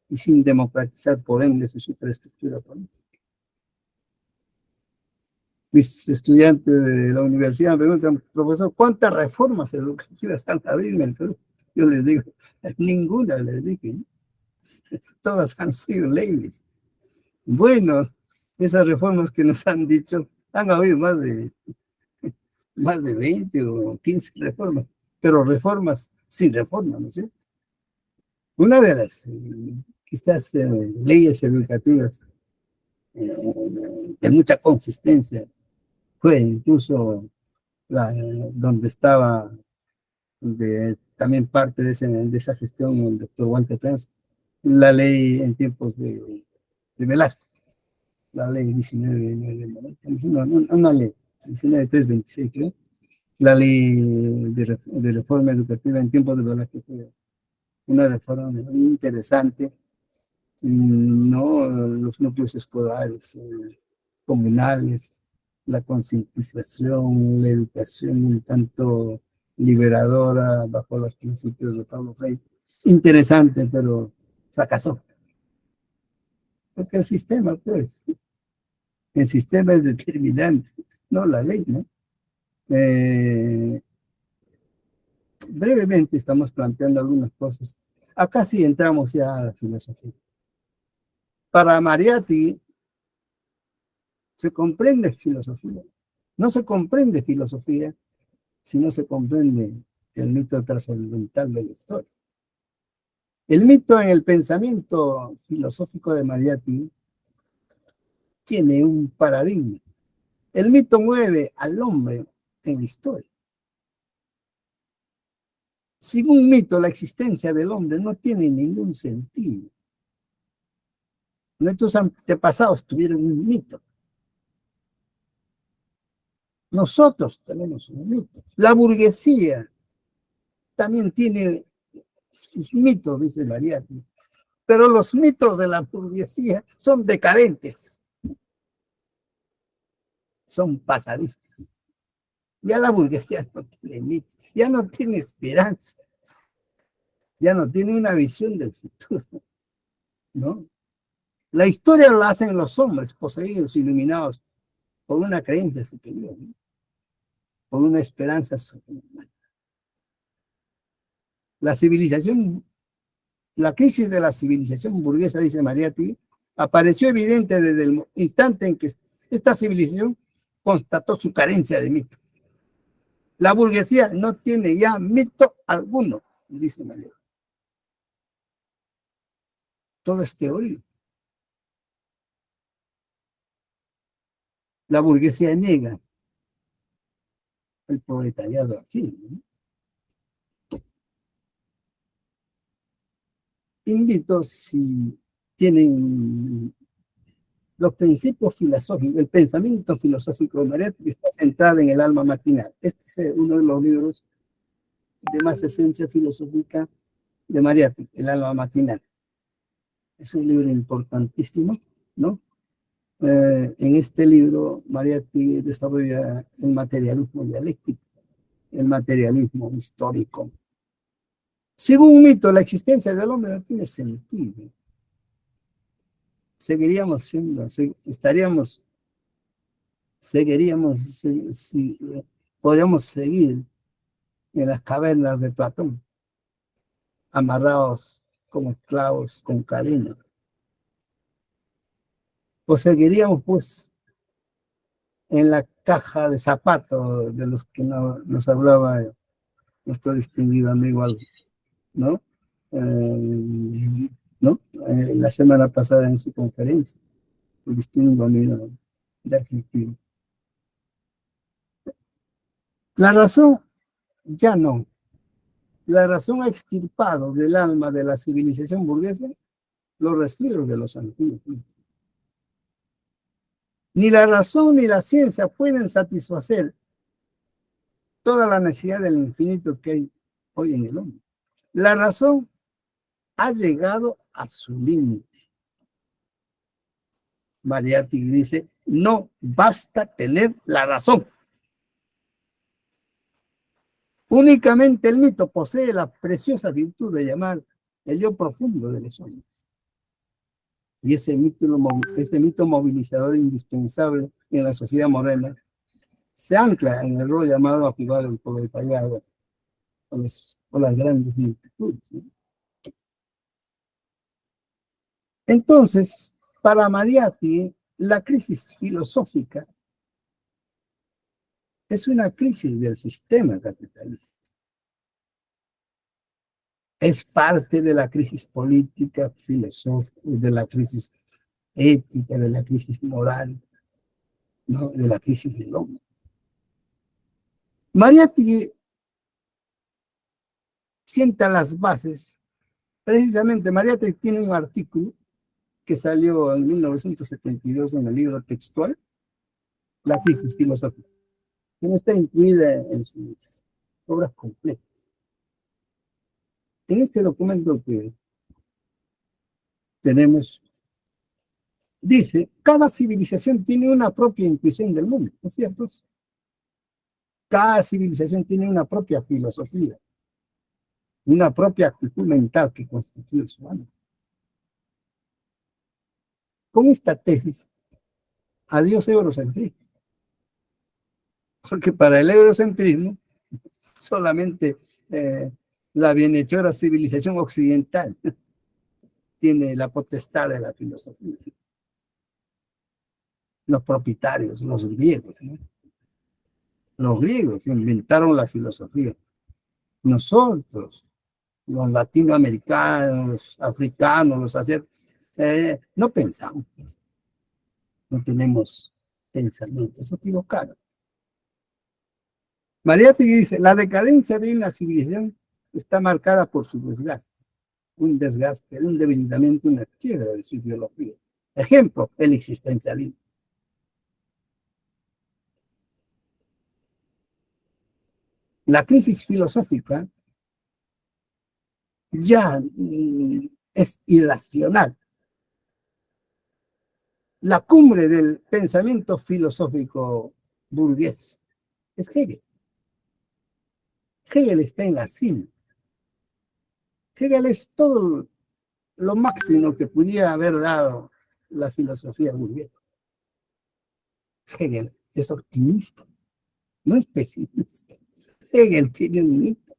Speaker 1: y sin democratizar, por ende, su superestructura política. Mis estudiantes de la universidad me preguntan: profesor, ¿cuántas reformas educativas han habido en el Perú? Yo les digo, ninguna, les dije, ¿no? Todas han sido leyes. Bueno, esas reformas que nos han dicho, han habido más de 20 o 15 reformas, pero reformas sin reforma, ¿no es cierto? Una de las, quizás, leyes educativas de mucha consistencia fue incluso donde estaba también parte de esa gestión el doctor Walter Prens, la ley en tiempos de Velasco, la ley 1990, una ley. 19326, creo, la ley de reforma educativa en tiempos de Velázquez fue una reforma muy interesante, ¿no? Los núcleos escolares, comunales, la concientización, la educación un tanto liberadora bajo los principios de Pablo Freire. Interesante, pero fracasó. Porque el sistema, pues, el sistema es determinante, no la ley, ¿no? Brevemente estamos planteando algunas cosas. Acá sí entramos ya a la filosofía. Para Mariátegui se comprende filosofía. No se comprende filosofía si no se comprende el mito trascendental de la historia. El mito en el pensamiento filosófico de Mariátegui tiene un paradigma. El mito mueve al hombre en la historia. Sin un mito, la existencia del hombre no tiene ningún sentido. Nuestros antepasados tuvieron un mito. Nosotros tenemos un mito. La burguesía también tiene sus mitos, dice Mariátegui. Pero los mitos de la burguesía son decadentes. Son pasadistas. Ya la burguesía no tiene mitos, ya no tiene esperanza, ya no tiene una visión del futuro, ¿no? La historia la hacen los hombres poseídos, iluminados por una creencia superior, ¿no? Por una esperanza superior. La civilización, la crisis de la civilización burguesa, dice Mariátegui, apareció evidente desde el instante en que esta civilización constató su carencia de mito. La burguesía no tiene ya mito alguno, dice Mariátegui. Todo es teoría. La burguesía niega el proletariado aquí, ¿no? Invito, si tienen los principios filosóficos, el pensamiento filosófico de Mariátegui está centrado en el alma matinal. Este es uno de los libros de más esencia filosófica de Mariátegui, el alma matinal. Es un libro importantísimo, ¿no? En este libro, Mariátegui desarrolla el materialismo dialéctico, el materialismo histórico. Según un mito, la existencia del hombre no tiene sentido. Seguiríamos siendo, podríamos seguir en las cavernas de Platón, amarrados como esclavos con cadenas. O seguiríamos, pues, en la caja de zapatos de los que nos hablaba nuestro distinguido amigo, ¿no? La semana pasada en su conferencia, el distinguido amigo de Argentina. La razón ya no. La razón ha extirpado del alma de la civilización burguesa los residuos de los antiguos. Ni la razón ni la ciencia pueden satisfacer toda la necesidad del infinito que hay hoy en el hombre. La razón ha llegado a su límite. Mariátegui dice, no basta tener la razón. Únicamente el mito posee la preciosa virtud de llamar el yo profundo de los hombres. Y ese mito movilizador indispensable en la sociedad moderna se ancla en el rol llamado a jugar el proletariado o las grandes multitudes, ¿no? Entonces, para Mariátegui, la crisis filosófica es una crisis del sistema capitalista. Es parte de la crisis política, filosófica, de la crisis ética, de la crisis moral, ¿no? De la crisis del hombre. Mariátegui sienta las bases. Precisamente, Mariátegui tiene un artículo que salió en 1972 en el libro textual, La crisis filosófica. que no está incluida en sus obras completas. En este documento que tenemos, dice, cada civilización tiene una propia intuición del mundo, ¿es cierto? Cada civilización tiene una propia filosofía, una propia actitud mental que constituye su alma. Con esta tesis, adiós eurocentrismo. Porque para el eurocentrismo, solamente la bienhechora civilización occidental tiene la potestad de la filosofía. Los propietarios, los griegos, ¿no? Los griegos inventaron la filosofía. Nosotros, los latinoamericanos, los africanos, los asiáticos, no pensamos. No tenemos pensamientos equivocados. Mariátegui dice, la decadencia de una civilización está marcada por su desgaste, un debilitamiento, una quiebra de su ideología. Ejemplo, el existencialismo. La crisis filosófica ya es irracional. La cumbre del pensamiento filosófico burgués es Hegel. Hegel está en la cima. Hegel es todo lo máximo que pudiera haber dado la filosofía burguesa. Hegel es optimista, no es pesimista. Hegel tiene un mito.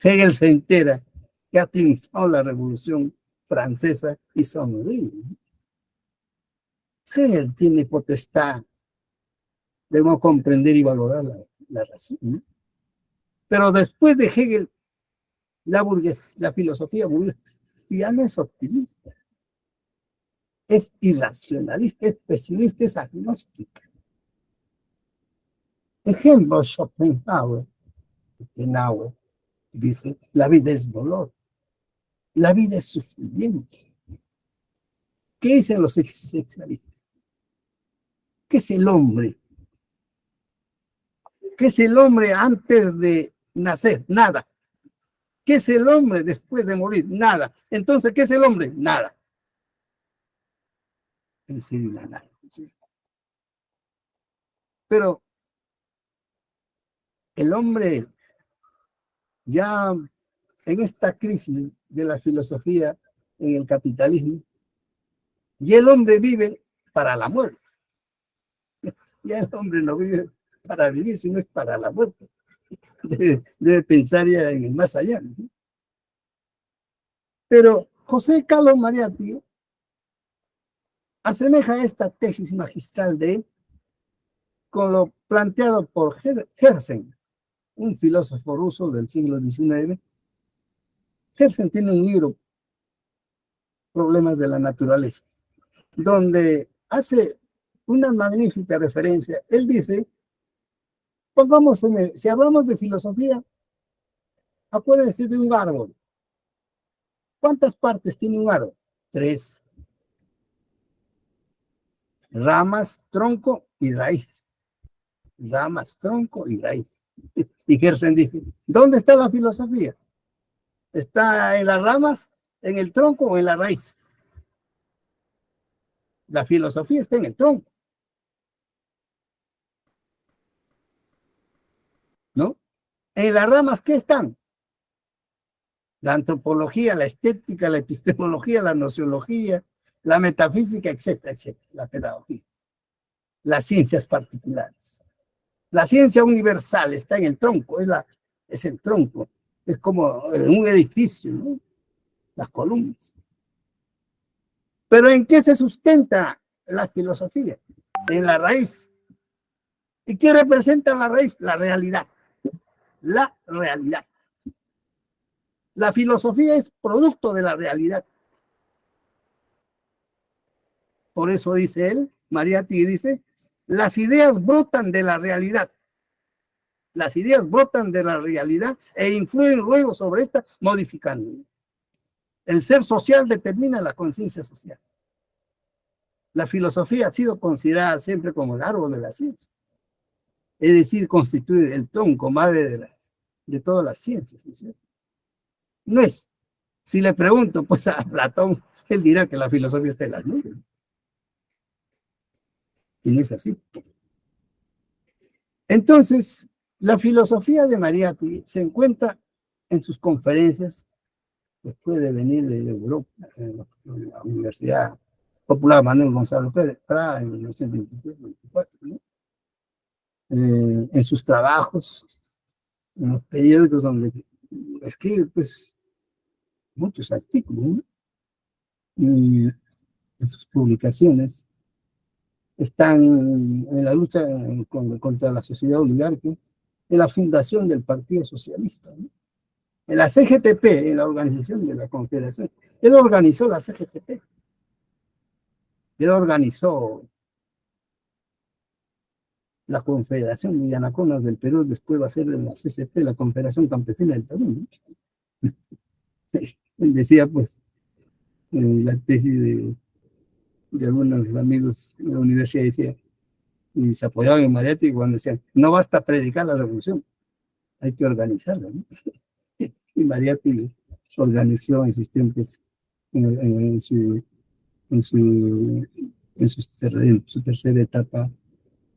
Speaker 1: Hegel se entera que ha triunfado la Revolución Francesa y sonríe. Hegel tiene potestad de no comprender y valorar la razón, ¿no? Pero después de Hegel, la filosofía burguesa ya no es optimista, es irracionalista, es pesimista, es agnóstica. Ejemplo, Schopenhauer dice, la vida es dolor, la vida es sufrimiento. ¿Qué dicen los existencialistas? ¿Qué es el hombre? ¿Qué es el hombre antes de nacer? Nada. ¿Qué es el hombre después de morir? Nada. Entonces, ¿qué es el hombre? Nada. El ser y la nada. Pero el hombre ya en esta crisis de la filosofía en el capitalismo, y el hombre vive para la muerte. Ya el hombre no vive para vivir, sino es para la muerte. Debe pensar ya en el más allá, ¿no? Pero José Carlos Mariátegui asemeja esta tesis magistral de él con lo planteado por Herzen, un filósofo ruso del siglo XIX. Herzen tiene un libro, Problemas de la Naturaleza, donde hace una magnífica referencia. Él dice, si hablamos de filosofía, acuérdense de un árbol. ¿Cuántas partes tiene un árbol? 3. Ramas, tronco y raíz. Ramas, tronco y raíz. Y Gersen dice, ¿dónde está la filosofía? ¿Está en las ramas, en el tronco o en la raíz? La filosofía está en el tronco, ¿no? En las ramas, ¿qué están? La antropología, la estética, la epistemología, la nociología, la metafísica, etcétera, etcétera, la pedagogía. Las ciencias particulares. La ciencia universal está en el tronco, es el tronco, es como un edificio, ¿no? Las columnas. Pero ¿en qué se sustenta la filosofía? En la raíz. ¿Y qué representa la raíz? La realidad. La realidad. La filosofía es producto de la realidad. Por eso dice él, Mariátegui dice, las ideas brotan de la realidad. Las ideas brotan de la realidad e influyen luego sobre esta, modificando. El ser social determina la conciencia social. La filosofía ha sido considerada siempre como el árbol de la ciencia. es decir, constituye el tronco madre de todas las ciencias, ¿no es cierto? No es. Si le pregunto, pues, a Platón, él dirá que la filosofía está en las nubes. Y no es así. Entonces, la filosofía de Mariátegui se encuentra en sus conferencias, después de venir de Europa, en la Universidad Popular Manuel Gonzalo Pérez, Prada, en 1923-24, ¿no? En sus trabajos, en los periódicos donde escribe, pues, muchos artículos, ¿no? Y en sus publicaciones están en la lucha contra la sociedad oligárquica, en la fundación del Partido Socialista, ¿no? En la CGTP, en la organización de la Confederación. Él organizó la CGTP. Él organizó la Confederación de Yanaconas del Perú, después va a ser la CCP, la Confederación Campesina del Perú, ¿no? Él decía, pues, la tesis de algunos amigos de la universidad decía, y se apoyaban en Mariátegui cuando decían, no basta predicar la revolución, hay que organizarla, ¿no? Y Mariátegui organizó en sus tiempos, en su tercera etapa,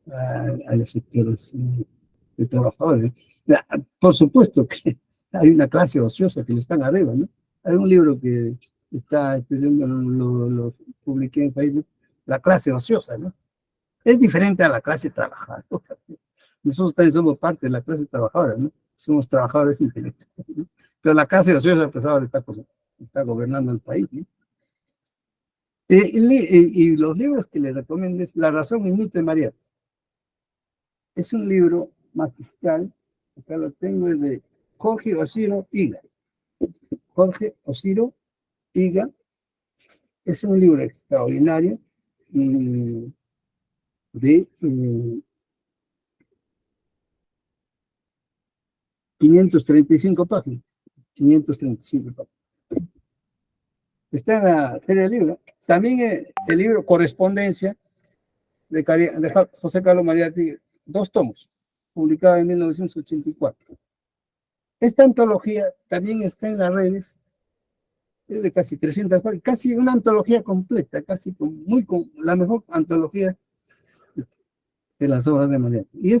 Speaker 1: a los sectores de trabajadores. Por supuesto que hay una clase ociosa que lo están arriba, ¿no? Hay un libro que lo publiqué en Facebook, La clase ociosa, ¿no? Es diferente a la clase trabajadora. Nosotros también somos parte de la clase trabajadora, ¿no? Somos trabajadores intelectuales, ¿no? Pero la clase ociosa, pues ahora está gobernando el país, ¿no? Y los libros que le recomiendo es La razón y mito de Mariátegui. Es un libro magistral, acá lo tengo, es de Jorge Osiro Higa. Jorge Osiro Higa es un libro extraordinario de 535 páginas. 535 páginas. Está en la Feria del Libro. También el libro Correspondencia de José Carlos Mariátegui, 2 tomos, publicado en 1984. Esta antología también está en las redes, es de casi 300 páginas, casi una antología completa, la mejor antología de las obras de Mariátegui. Y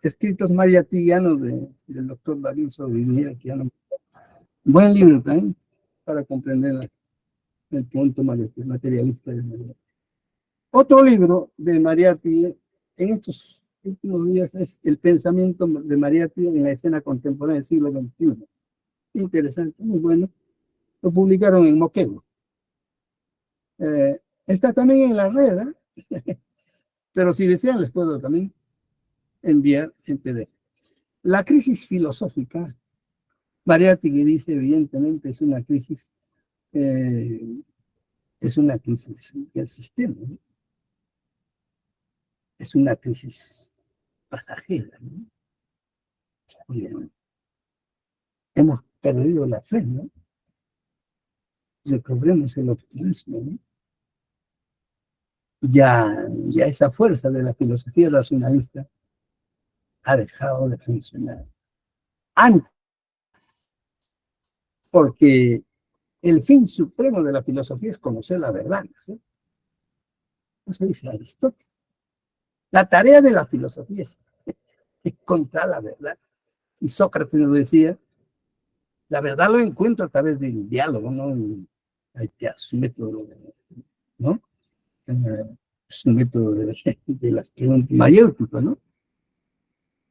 Speaker 1: escritos mariateguianos del doctor David Sobrevilla, que ya no... Buen libro también para comprender el punto materialista de Mariátegui. Otro libro de Mariátegui en estos últimos días es El pensamiento de Mariátegui en la escena contemporánea del siglo XXI. Interesante, muy bueno. Lo publicaron en Moquegua. Está también en la red, pero si desean les puedo también enviar en PDF. La crisis filosófica, Mariátegui dice evidentemente es una crisis del sistema, ¿no? Es una crisis pasajera, ¿no? Hemos perdido la fe, ¿no? Recobremos el optimismo, ¿no? Ya esa fuerza de la filosofía racionalista ha dejado de funcionar. Antes, porque el fin supremo de la filosofía es conocer la verdad, ¿no? Eso dice Aristóteles. La tarea de la filosofía es encontrar la verdad. Y Sócrates nos decía, la verdad lo encuentro a través del diálogo, ¿no? Su método, ¿no? Su método de las preguntas mayéutico, ¿no?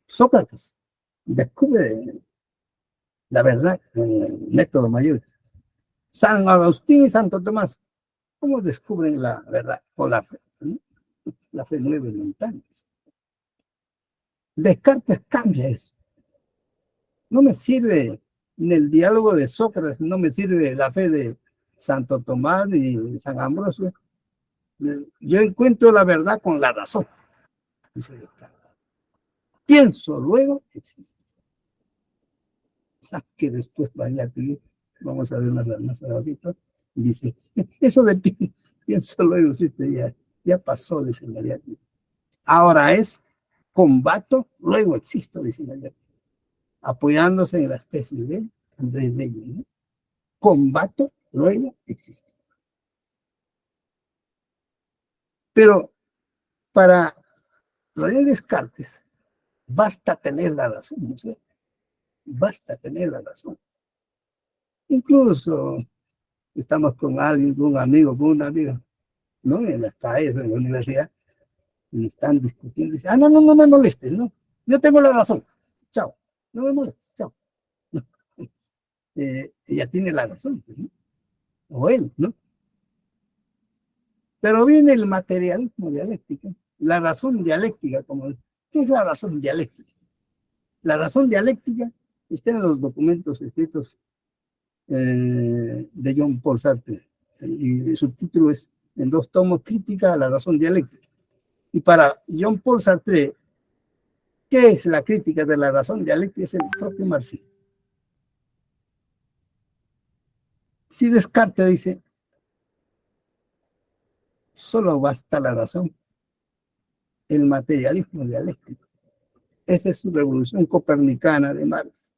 Speaker 1: Sócrates descubre la verdad con el método mayéutico. San Agustín y Santo Tomás, ¿cómo descubren la verdad? Con la fe, ¿no? La fe mueve montañas. Descartes cambia eso. No me sirve en el diálogo de Sócrates, no me sirve la fe de Santo Tomás y de San Ambrosio. Yo encuentro la verdad con la razón, dice Descartes. Pienso, luego existe. Que después Mariátegui, vamos a ver más abajito, dice, eso de pienso, luego existe, ya pasó, dice Mariátegui. Ahora es combato, luego existo, dice Mariátegui, apoyándose en las tesis de Andrés Bello, ¿no? Combato, luego existo. Pero para René Descartes, basta tener la razón, ¿no sé? Basta tener la razón. Incluso estamos con alguien, con un amigo, con una amiga, ¿no? En las calles, en la universidad, y están discutiendo, y dicen, no me molestes, ¿no? Yo tengo la razón, chao, no me molestes, chao. Ella tiene la razón, ¿no? O él, ¿no? Pero viene el materialismo dialéctico, la razón dialéctica, como, ¿qué es la razón dialéctica? La razón dialéctica está en los documentos escritos de Jean-Paul Sartre, y su título es, en 2 tomos, Crítica a la razón dialéctica. Y para Jean-Paul Sartre, ¿qué es la crítica de la razón dialéctica? Es el propio marxismo. Si Descartes dice, solo basta la razón, el materialismo dialéctico. Esa es su revolución copernicana de Marx.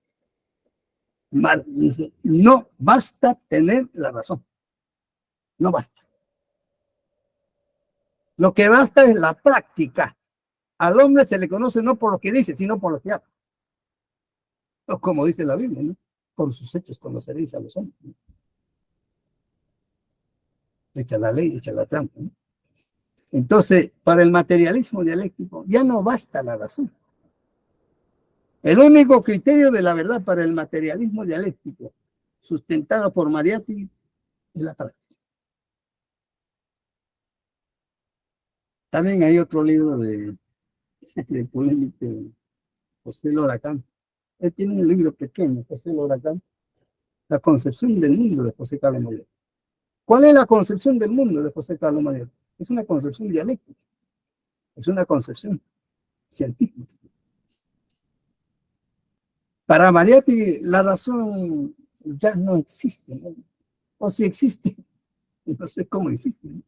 Speaker 1: Marx dice, no basta tener la razón. No basta. Lo que basta es la práctica. Al hombre se le conoce no por lo que dice, sino por lo que hace. O como dice la Biblia, ¿no? Por sus hechos conoceréis a los hombres, ¿no? Echa la ley, echa la trampa, ¿no? Entonces, para el materialismo dialéctico ya no basta la razón. El único criterio de la verdad para el materialismo dialéctico, sustentado por Mariátegui, es la práctica. También hay otro libro de polémica, José Loracán. Él tiene un libro pequeño, José Loracán, La concepción del mundo de José Carlos Mariátegui. ¿Cuál es la concepción del mundo de José Carlos Mariátegui? Es una concepción dialéctica, es una concepción científica. Para Mariátegui, la razón ya no existe, ¿no? O si existe, no sé cómo existe, ¿no?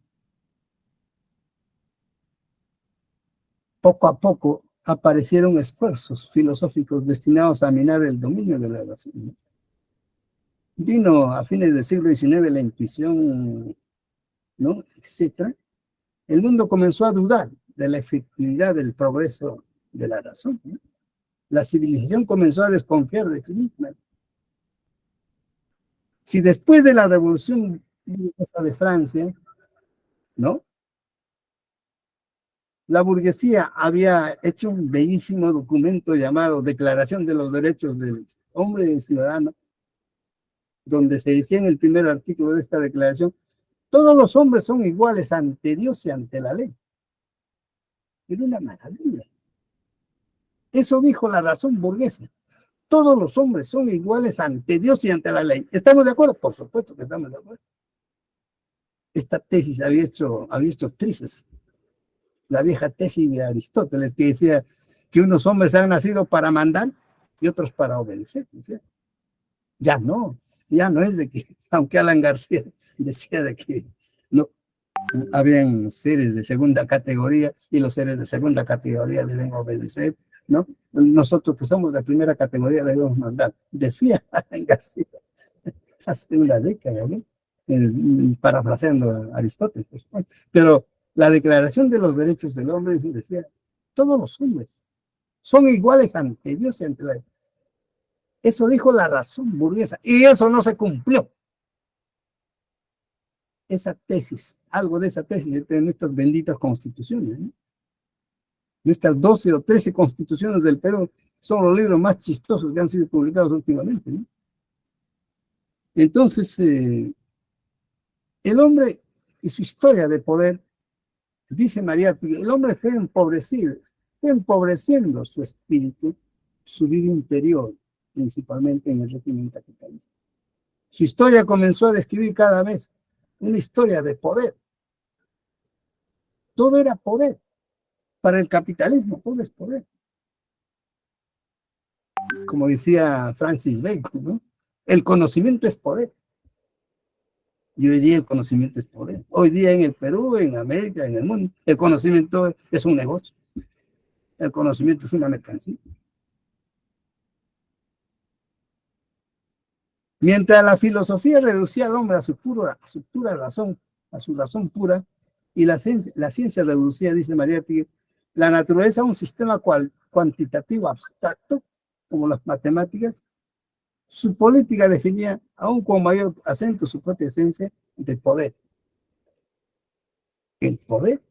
Speaker 1: Poco a poco aparecieron esfuerzos filosóficos destinados a minar el dominio de la razón, ¿no? Vino a fines del siglo XIX la intuición, ¿no? Etcétera. El mundo comenzó a dudar de la efectividad del progreso de la razón, ¿no? La civilización comenzó a desconfiar de sí misma. Si después de la Revolución de Francia, ¿no? La burguesía había hecho un bellísimo documento llamado Declaración de los Derechos del Hombre y Ciudadano, donde se decía en el primer artículo de esta declaración, todos los hombres son iguales ante Dios y ante la ley. Era una maravilla. Eso dijo la razón burguesa. Todos los hombres son iguales ante Dios y ante la ley. ¿Estamos de acuerdo? Por supuesto que estamos de acuerdo. Esta tesis había hecho trizas. La vieja tesis de Aristóteles que decía que unos hombres han nacido para mandar y otros para obedecer, ¿no? Ya no es de que, aunque Alan García decía de que no habían seres de segunda categoría y los seres de segunda categoría deben obedecer, ¿no? Nosotros que somos de primera categoría debemos mandar, decía Alan García hace una década, ¿no? Parafraseando a Aristóteles, pues. Pero la Declaración de los Derechos del Hombre decía, todos los hombres son iguales ante Dios y ante la ley. Eso dijo la razón burguesa, y eso no se cumplió. Esa tesis, algo de esa tesis, en estas benditas constituciones, ¿no? Estas 12 o 13 constituciones del Perú son los libros más chistosos que han sido publicados últimamente, ¿no? Entonces, el hombre y su historia de poder, dice Mariátegui, el hombre fue empobreciendo su espíritu, su vida interior, principalmente en el régimen capitalista. Su historia comenzó a describir cada vez una historia de poder. Todo era poder. Para el capitalismo, todo es poder. Como decía Francis Bacon, ¿no? El conocimiento es poder. Y hoy día el conocimiento es poder. Hoy día en el Perú, en América, en el mundo, el conocimiento es un negocio. El conocimiento es una mercancía. Mientras la filosofía reducía al hombre a su pura razón, a su razón pura, y la ciencia reducía, dice Mariátegui, la naturaleza a un sistema cuantitativo abstracto, como las matemáticas, su política definía, aún con mayor acento, su propia esencia de poder. El poder.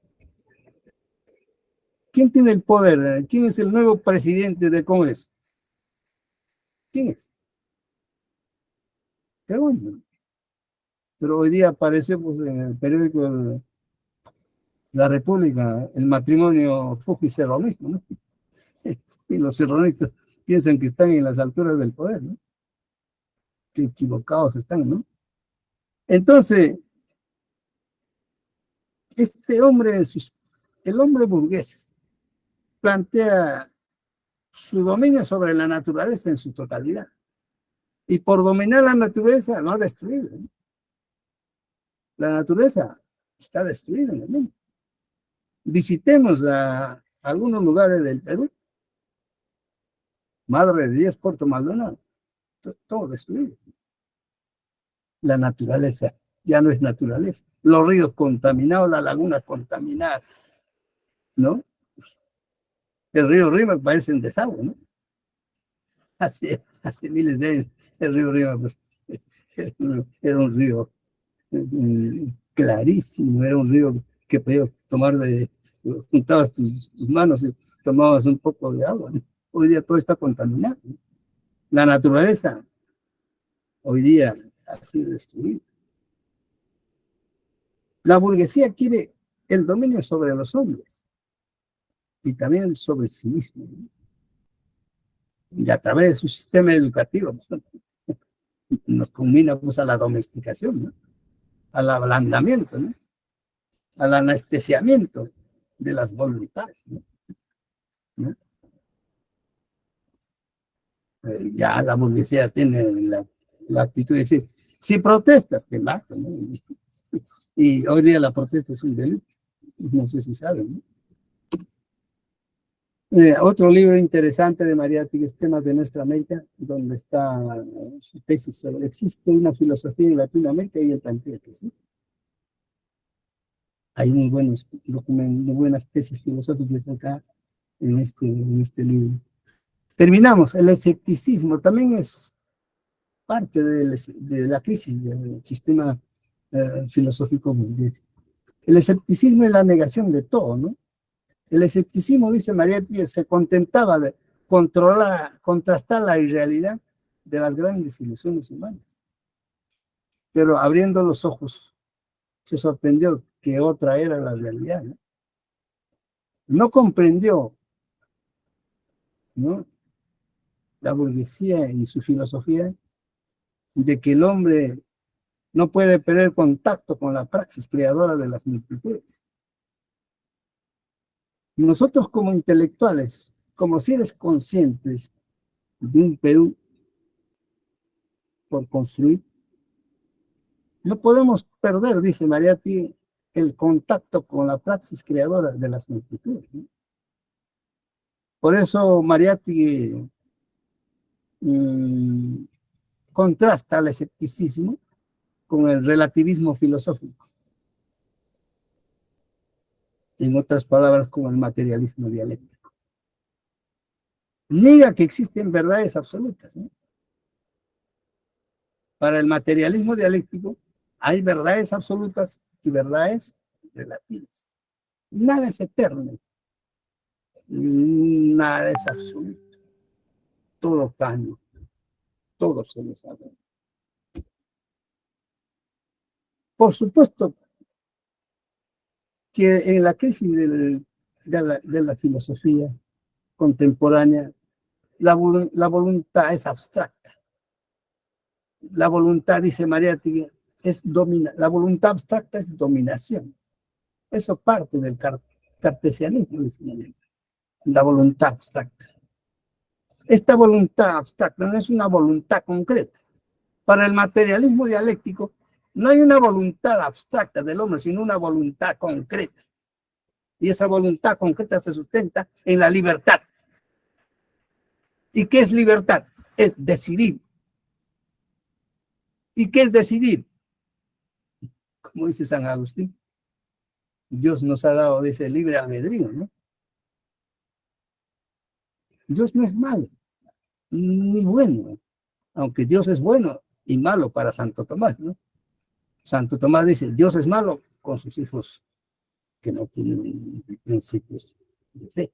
Speaker 1: ¿Quién tiene el poder? ¿Quién es el nuevo presidente del Congreso? ¿Quién es? Pregunto. Pero hoy día aparece pues, en el periódico La República el matrimonio Fuji-Serronismo, ¿no? Y los serronistas piensan que están en las alturas del poder, ¿no? Qué equivocados están, ¿no? Entonces, este hombre, el hombre burgués, plantea su dominio sobre la naturaleza en su totalidad. Y por dominar la naturaleza, lo ha destruido, ¿no? La naturaleza está destruida en el mundo. Visitemos a algunos lugares del Perú. Madre de Dios, Puerto Maldonado. Todo destruido. La naturaleza ya no es naturaleza. Los ríos contaminados, la laguna contaminada, ¿no? El río Rímac parece un desagüe, ¿no? Hace miles de años el río Rímac pues, era un río clarísimo, era un río que podías tomar juntabas tus manos y tomabas un poco de agua, ¿no? Hoy día todo está contaminado, ¿no? La naturaleza hoy día ha sido destruida. La burguesía quiere el dominio sobre los hombres y también sobre sí mismo, ¿no? Y a través de su sistema educativo nos combina pues, a la domesticación, ¿no? Al ablandamiento, ¿no? Al anestesiamiento de las voluntades, ¿no? ¿No? Ya la burguesía tiene la actitud de decir, si protestas, te mato, ¿no? Y hoy día la protesta es un delito, no sé si saben, ¿no? Otro libro interesante de Mariátegui es Temas de Nuestra América, donde está su tesis sobre ¿existe una filosofía en Latinoamérica? Y él plantea que sí. Hay muy buenos documentos, muy buenas tesis filosóficas acá en este libro. Terminamos. El escepticismo también es parte de la crisis del sistema filosófico burgués. El escepticismo es la negación de todo, ¿no? El escepticismo, dice Mariátegui, se contentaba de contrastar la irrealidad de las grandes ilusiones humanas. Pero abriendo los ojos, se sorprendió que otra era la realidad, ¿no? No comprendió, ¿no?, la burguesía y su filosofía de que el hombre no puede perder contacto con la praxis creadora de las multitudes. Nosotros como intelectuales, como seres conscientes de un Perú por construir, no podemos perder, dice Mariátegui, el contacto con la praxis creadora de las multitudes, ¿no? Por eso Mariátegui contrasta el escepticismo con el relativismo filosófico. En otras palabras, con el materialismo dialéctico. Niega que existen verdades absolutas, ¿no? Para el materialismo dialéctico hay verdades absolutas y verdades relativas. Nada es eterno. Nada es absoluto. Todo cambia. Todo se desarrolla. Por supuesto que en la crisis de la filosofía contemporánea, la voluntad es abstracta. La voluntad, dice Mariátegui, la voluntad abstracta es dominación. Eso parte del cartesianismo, dice Mariátegui. La voluntad abstracta. Esta voluntad abstracta no es una voluntad concreta. Para el materialismo dialéctico, no hay una voluntad abstracta del hombre, sino una voluntad concreta. Y esa voluntad concreta se sustenta en la libertad. ¿Y qué es libertad? Es decidir. ¿Y qué es decidir? Como dice San Agustín, Dios nos ha dado ese libre albedrío, ¿no? Dios no es malo, ni bueno, aunque Dios es bueno y malo para Santo Tomás, ¿no? Santo Tomás dice, Dios es malo con sus hijos que no tienen principios de fe.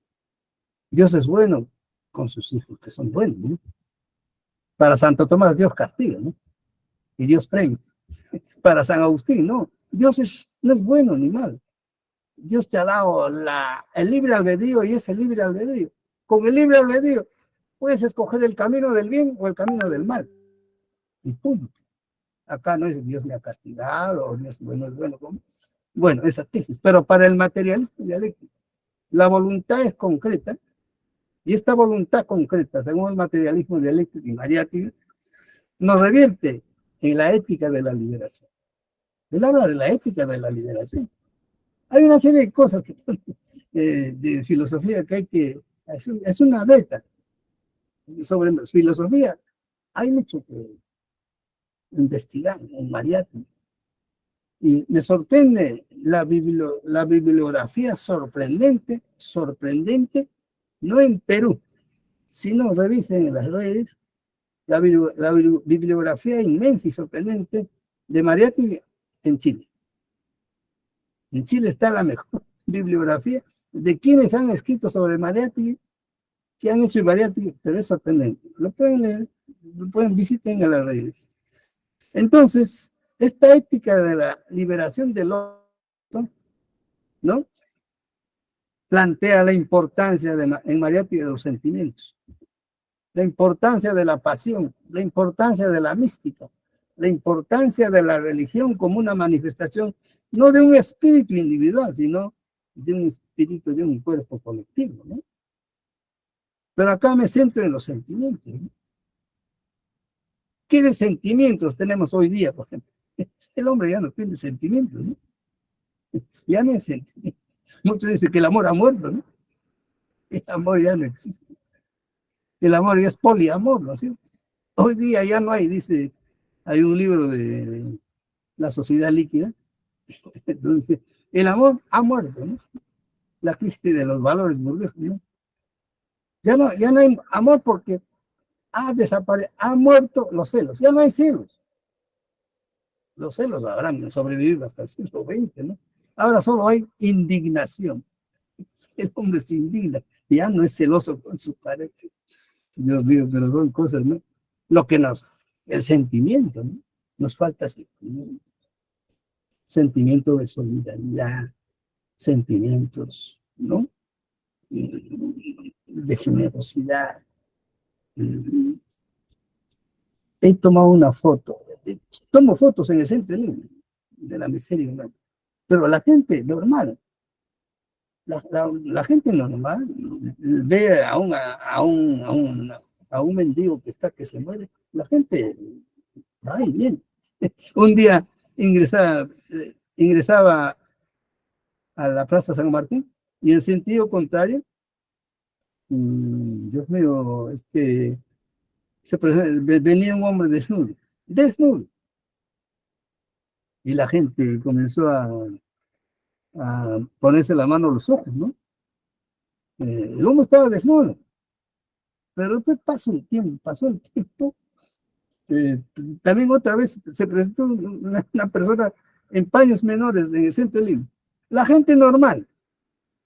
Speaker 1: Dios es bueno con sus hijos que son buenos, ¿no? Para Santo Tomás Dios castiga, ¿no? Y Dios premia. Para San Agustín, no. Dios no es bueno ni malo. Dios te ha dado el libre albedrío y ese libre albedrío. Con el libre albedrío puedes escoger el camino del bien o el camino del mal. Y punto. Acá no es Dios me ha castigado o Dios bueno es bueno. Bueno, esa tesis. Pero para el materialismo dialéctico, la voluntad es concreta y esta voluntad concreta, según el materialismo dialéctico y mariático, nos revierte en la ética de la liberación. Él habla de la ética de la liberación. Hay una serie de cosas de filosofía que hay que... Es una beta. Sobre filosofía hay mucho que investigar en mariático. Y me sorprende la bibliografía sorprendente, no en Perú, sino revisen en las redes la bibliografía inmensa y sorprendente de Mariátegui en Chile. En Chile está la mejor bibliografía de quienes han escrito sobre Mariátegui, que han hecho Mariátegui, pero es sorprendente. Lo pueden leer, visiten a las redes. Entonces, esta ética de la liberación del otro, ¿no? Plantea la importancia en Mariátegui de los sentimientos, la importancia de la pasión, la importancia de la mística, la importancia de la religión como una manifestación no de un espíritu individual, sino de un espíritu, de un cuerpo colectivo, ¿no? Pero acá me centro en los sentimientos, ¿no? ¿Qué de sentimientos tenemos hoy día, por ejemplo? El hombre ya no tiene sentimientos, ¿no? Ya no hay sentimientos. Muchos dicen que el amor ha muerto, ¿no? El amor ya no existe. El amor ya es poliamor, ¿no es cierto? Hoy día ya no hay, dice, hay un libro de La Sociedad Líquida, entonces el amor ha muerto, ¿no? La crisis de los valores burgueses, ¿no? Ya no hay amor porque han muerto los celos, ya no hay celos. Los celos habrán sobrevivido hasta el siglo XX, ¿no? Ahora solo hay indignación. El hombre se indigna, ya no es celoso con su pareja. Dios mío, pero son cosas, ¿no? El sentimiento, ¿no? Nos falta sentimiento. Sentimiento de solidaridad, sentimientos, ¿no? De generosidad. He tomado una foto, tomo fotos en el centro de la miseria humana, pero la gente normal, la gente normal ve a un mendigo que se muere, la gente, ay, bien. Un día ingresaba a la Plaza San Martín y en sentido contrario, Dios mío, venía un hombre desnudo, y la gente comenzó a ponerse la mano a los ojos, ¿no? El hombre estaba desnudo, pero después pasó el tiempo, también otra vez se presentó una persona en paños menores en el centro de Lima. La gente normal,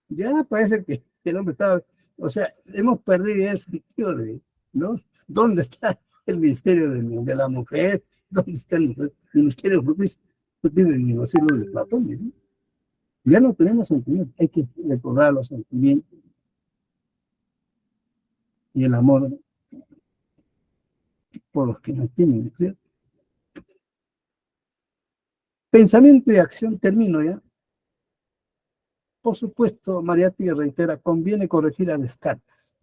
Speaker 1: ya parece que el hombre estaba, o sea, hemos perdido ese sentido de, ¿no? ¿Dónde está el ministerio de la mujer? ¿Dónde está el ministerio de justicia? No tiene ni los siglos de Platón, ¿no? Ya no tenemos sentimientos, hay que recordar los sentimientos y el amor por los que no tienen, ¿sí? Pensamiento y acción, termino ya. Por supuesto, Mariátegui reitera, conviene corregir a Descartes.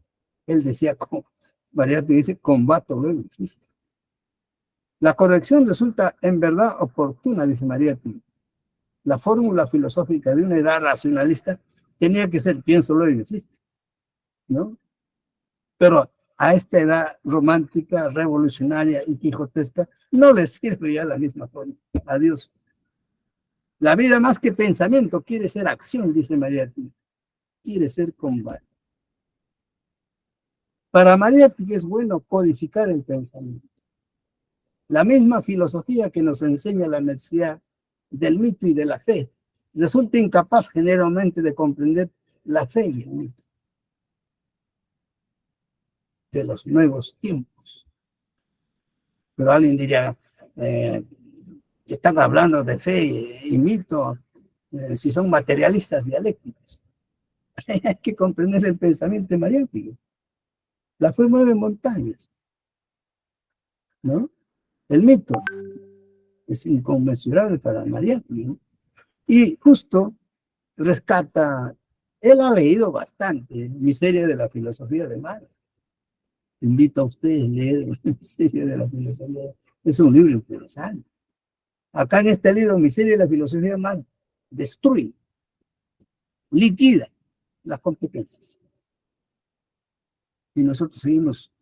Speaker 1: Él decía, Mariátegui dice, combato luego existe. La corrección resulta en verdad oportuna, dice Mariátegui. La fórmula filosófica de una edad racionalista tenía que ser pienso, luego existe, ¿no? Pero a esta edad romántica, revolucionaria y quijotesca, no le sirve ya la misma forma. Adiós. La vida más que pensamiento quiere ser acción, dice Mariátegui. Quiere ser combate. Para Mariátegui es bueno codificar el pensamiento. La misma filosofía que nos enseña la necesidad del mito y de la fe resulta incapaz generalmente de comprender la fe y el mito de los nuevos tiempos. Pero alguien diría, están hablando de fe y mito, si son materialistas dialécticos. Hay que comprender el pensamiento de Mariátegui. La fe mueve montañas, ¿no? El mito es inconmensurable para Mariátegui, ¿no? Y justo rescata, él ha leído bastante Miseria de la filosofía de Marx. Invito a ustedes a leer Miseria de la filosofía. Es un libro interesante. Acá en este libro, Miseria de la filosofía de Marx, destruye, liquida las competencias. Y nosotros seguimos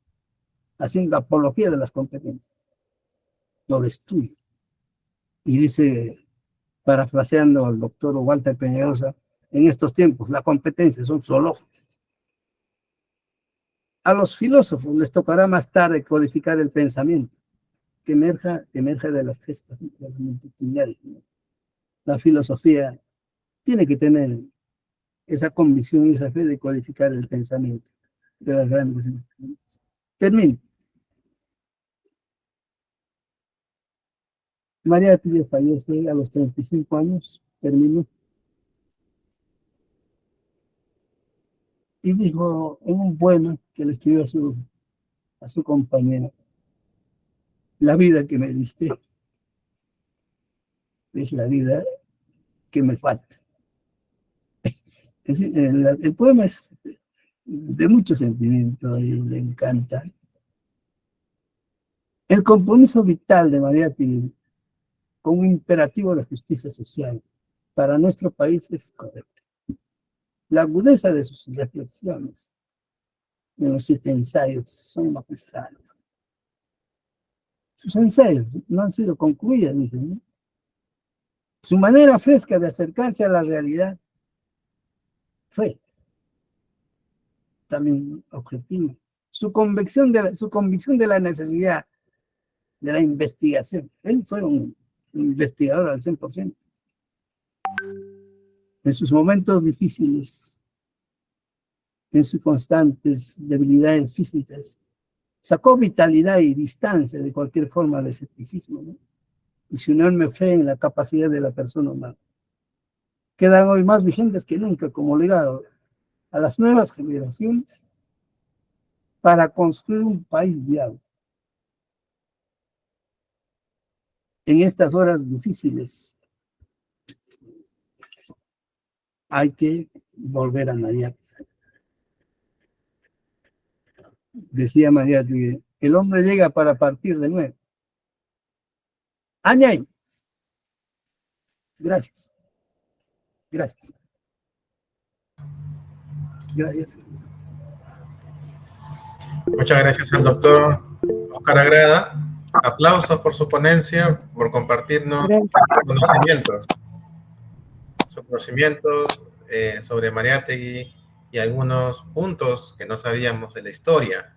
Speaker 1: haciendo apología de las competencias. Lo destruye. Y dice, parafraseando al doctor Walter Peñalosa, en estos tiempos la competencia son zoológicas. A los filósofos les tocará más tarde codificar el pensamiento que emerja de las gestas de los multitudinarios. La filosofía tiene que tener esa convicción y esa fe de codificar el pensamiento de las grandes multitudes. Termino. Mariátegui fallece a los 35 años, terminó. Y dijo en un poema que le escribió a su compañera: la vida que me diste es la vida que me falta. Es decir, el poema es de mucho sentimiento y le encanta. El compromiso vital de Mariátegui con un imperativo de justicia social para nuestro país es correcto. La agudeza de sus reflexiones en los 7 ensayos son magistrales. Sus ensayos no han sido concluidos, dicen, ¿no? Su manera fresca de acercarse a la realidad fue también objetivo. Su convicción de la necesidad de la investigación. Él fue un investigador al 100%. En sus momentos difíciles, en sus constantes debilidades físicas, sacó vitalidad y distancia de cualquier forma de escepticismo, ¿no? Y su enorme fe en la capacidad de la persona humana. Quedan hoy más vigentes que nunca como legado a las nuevas generaciones para construir un país viable. En estas horas difíciles hay que volver a Mariátegui. Decía Mariátegui, el hombre llega para partir de nuevo. Añay. Gracias. Gracias. Gracias.
Speaker 6: Muchas gracias al doctor Oscar Agrada. Aplausos por su ponencia, por compartirnos sus conocimientos sobre Mariátegui y algunos puntos que no sabíamos de la historia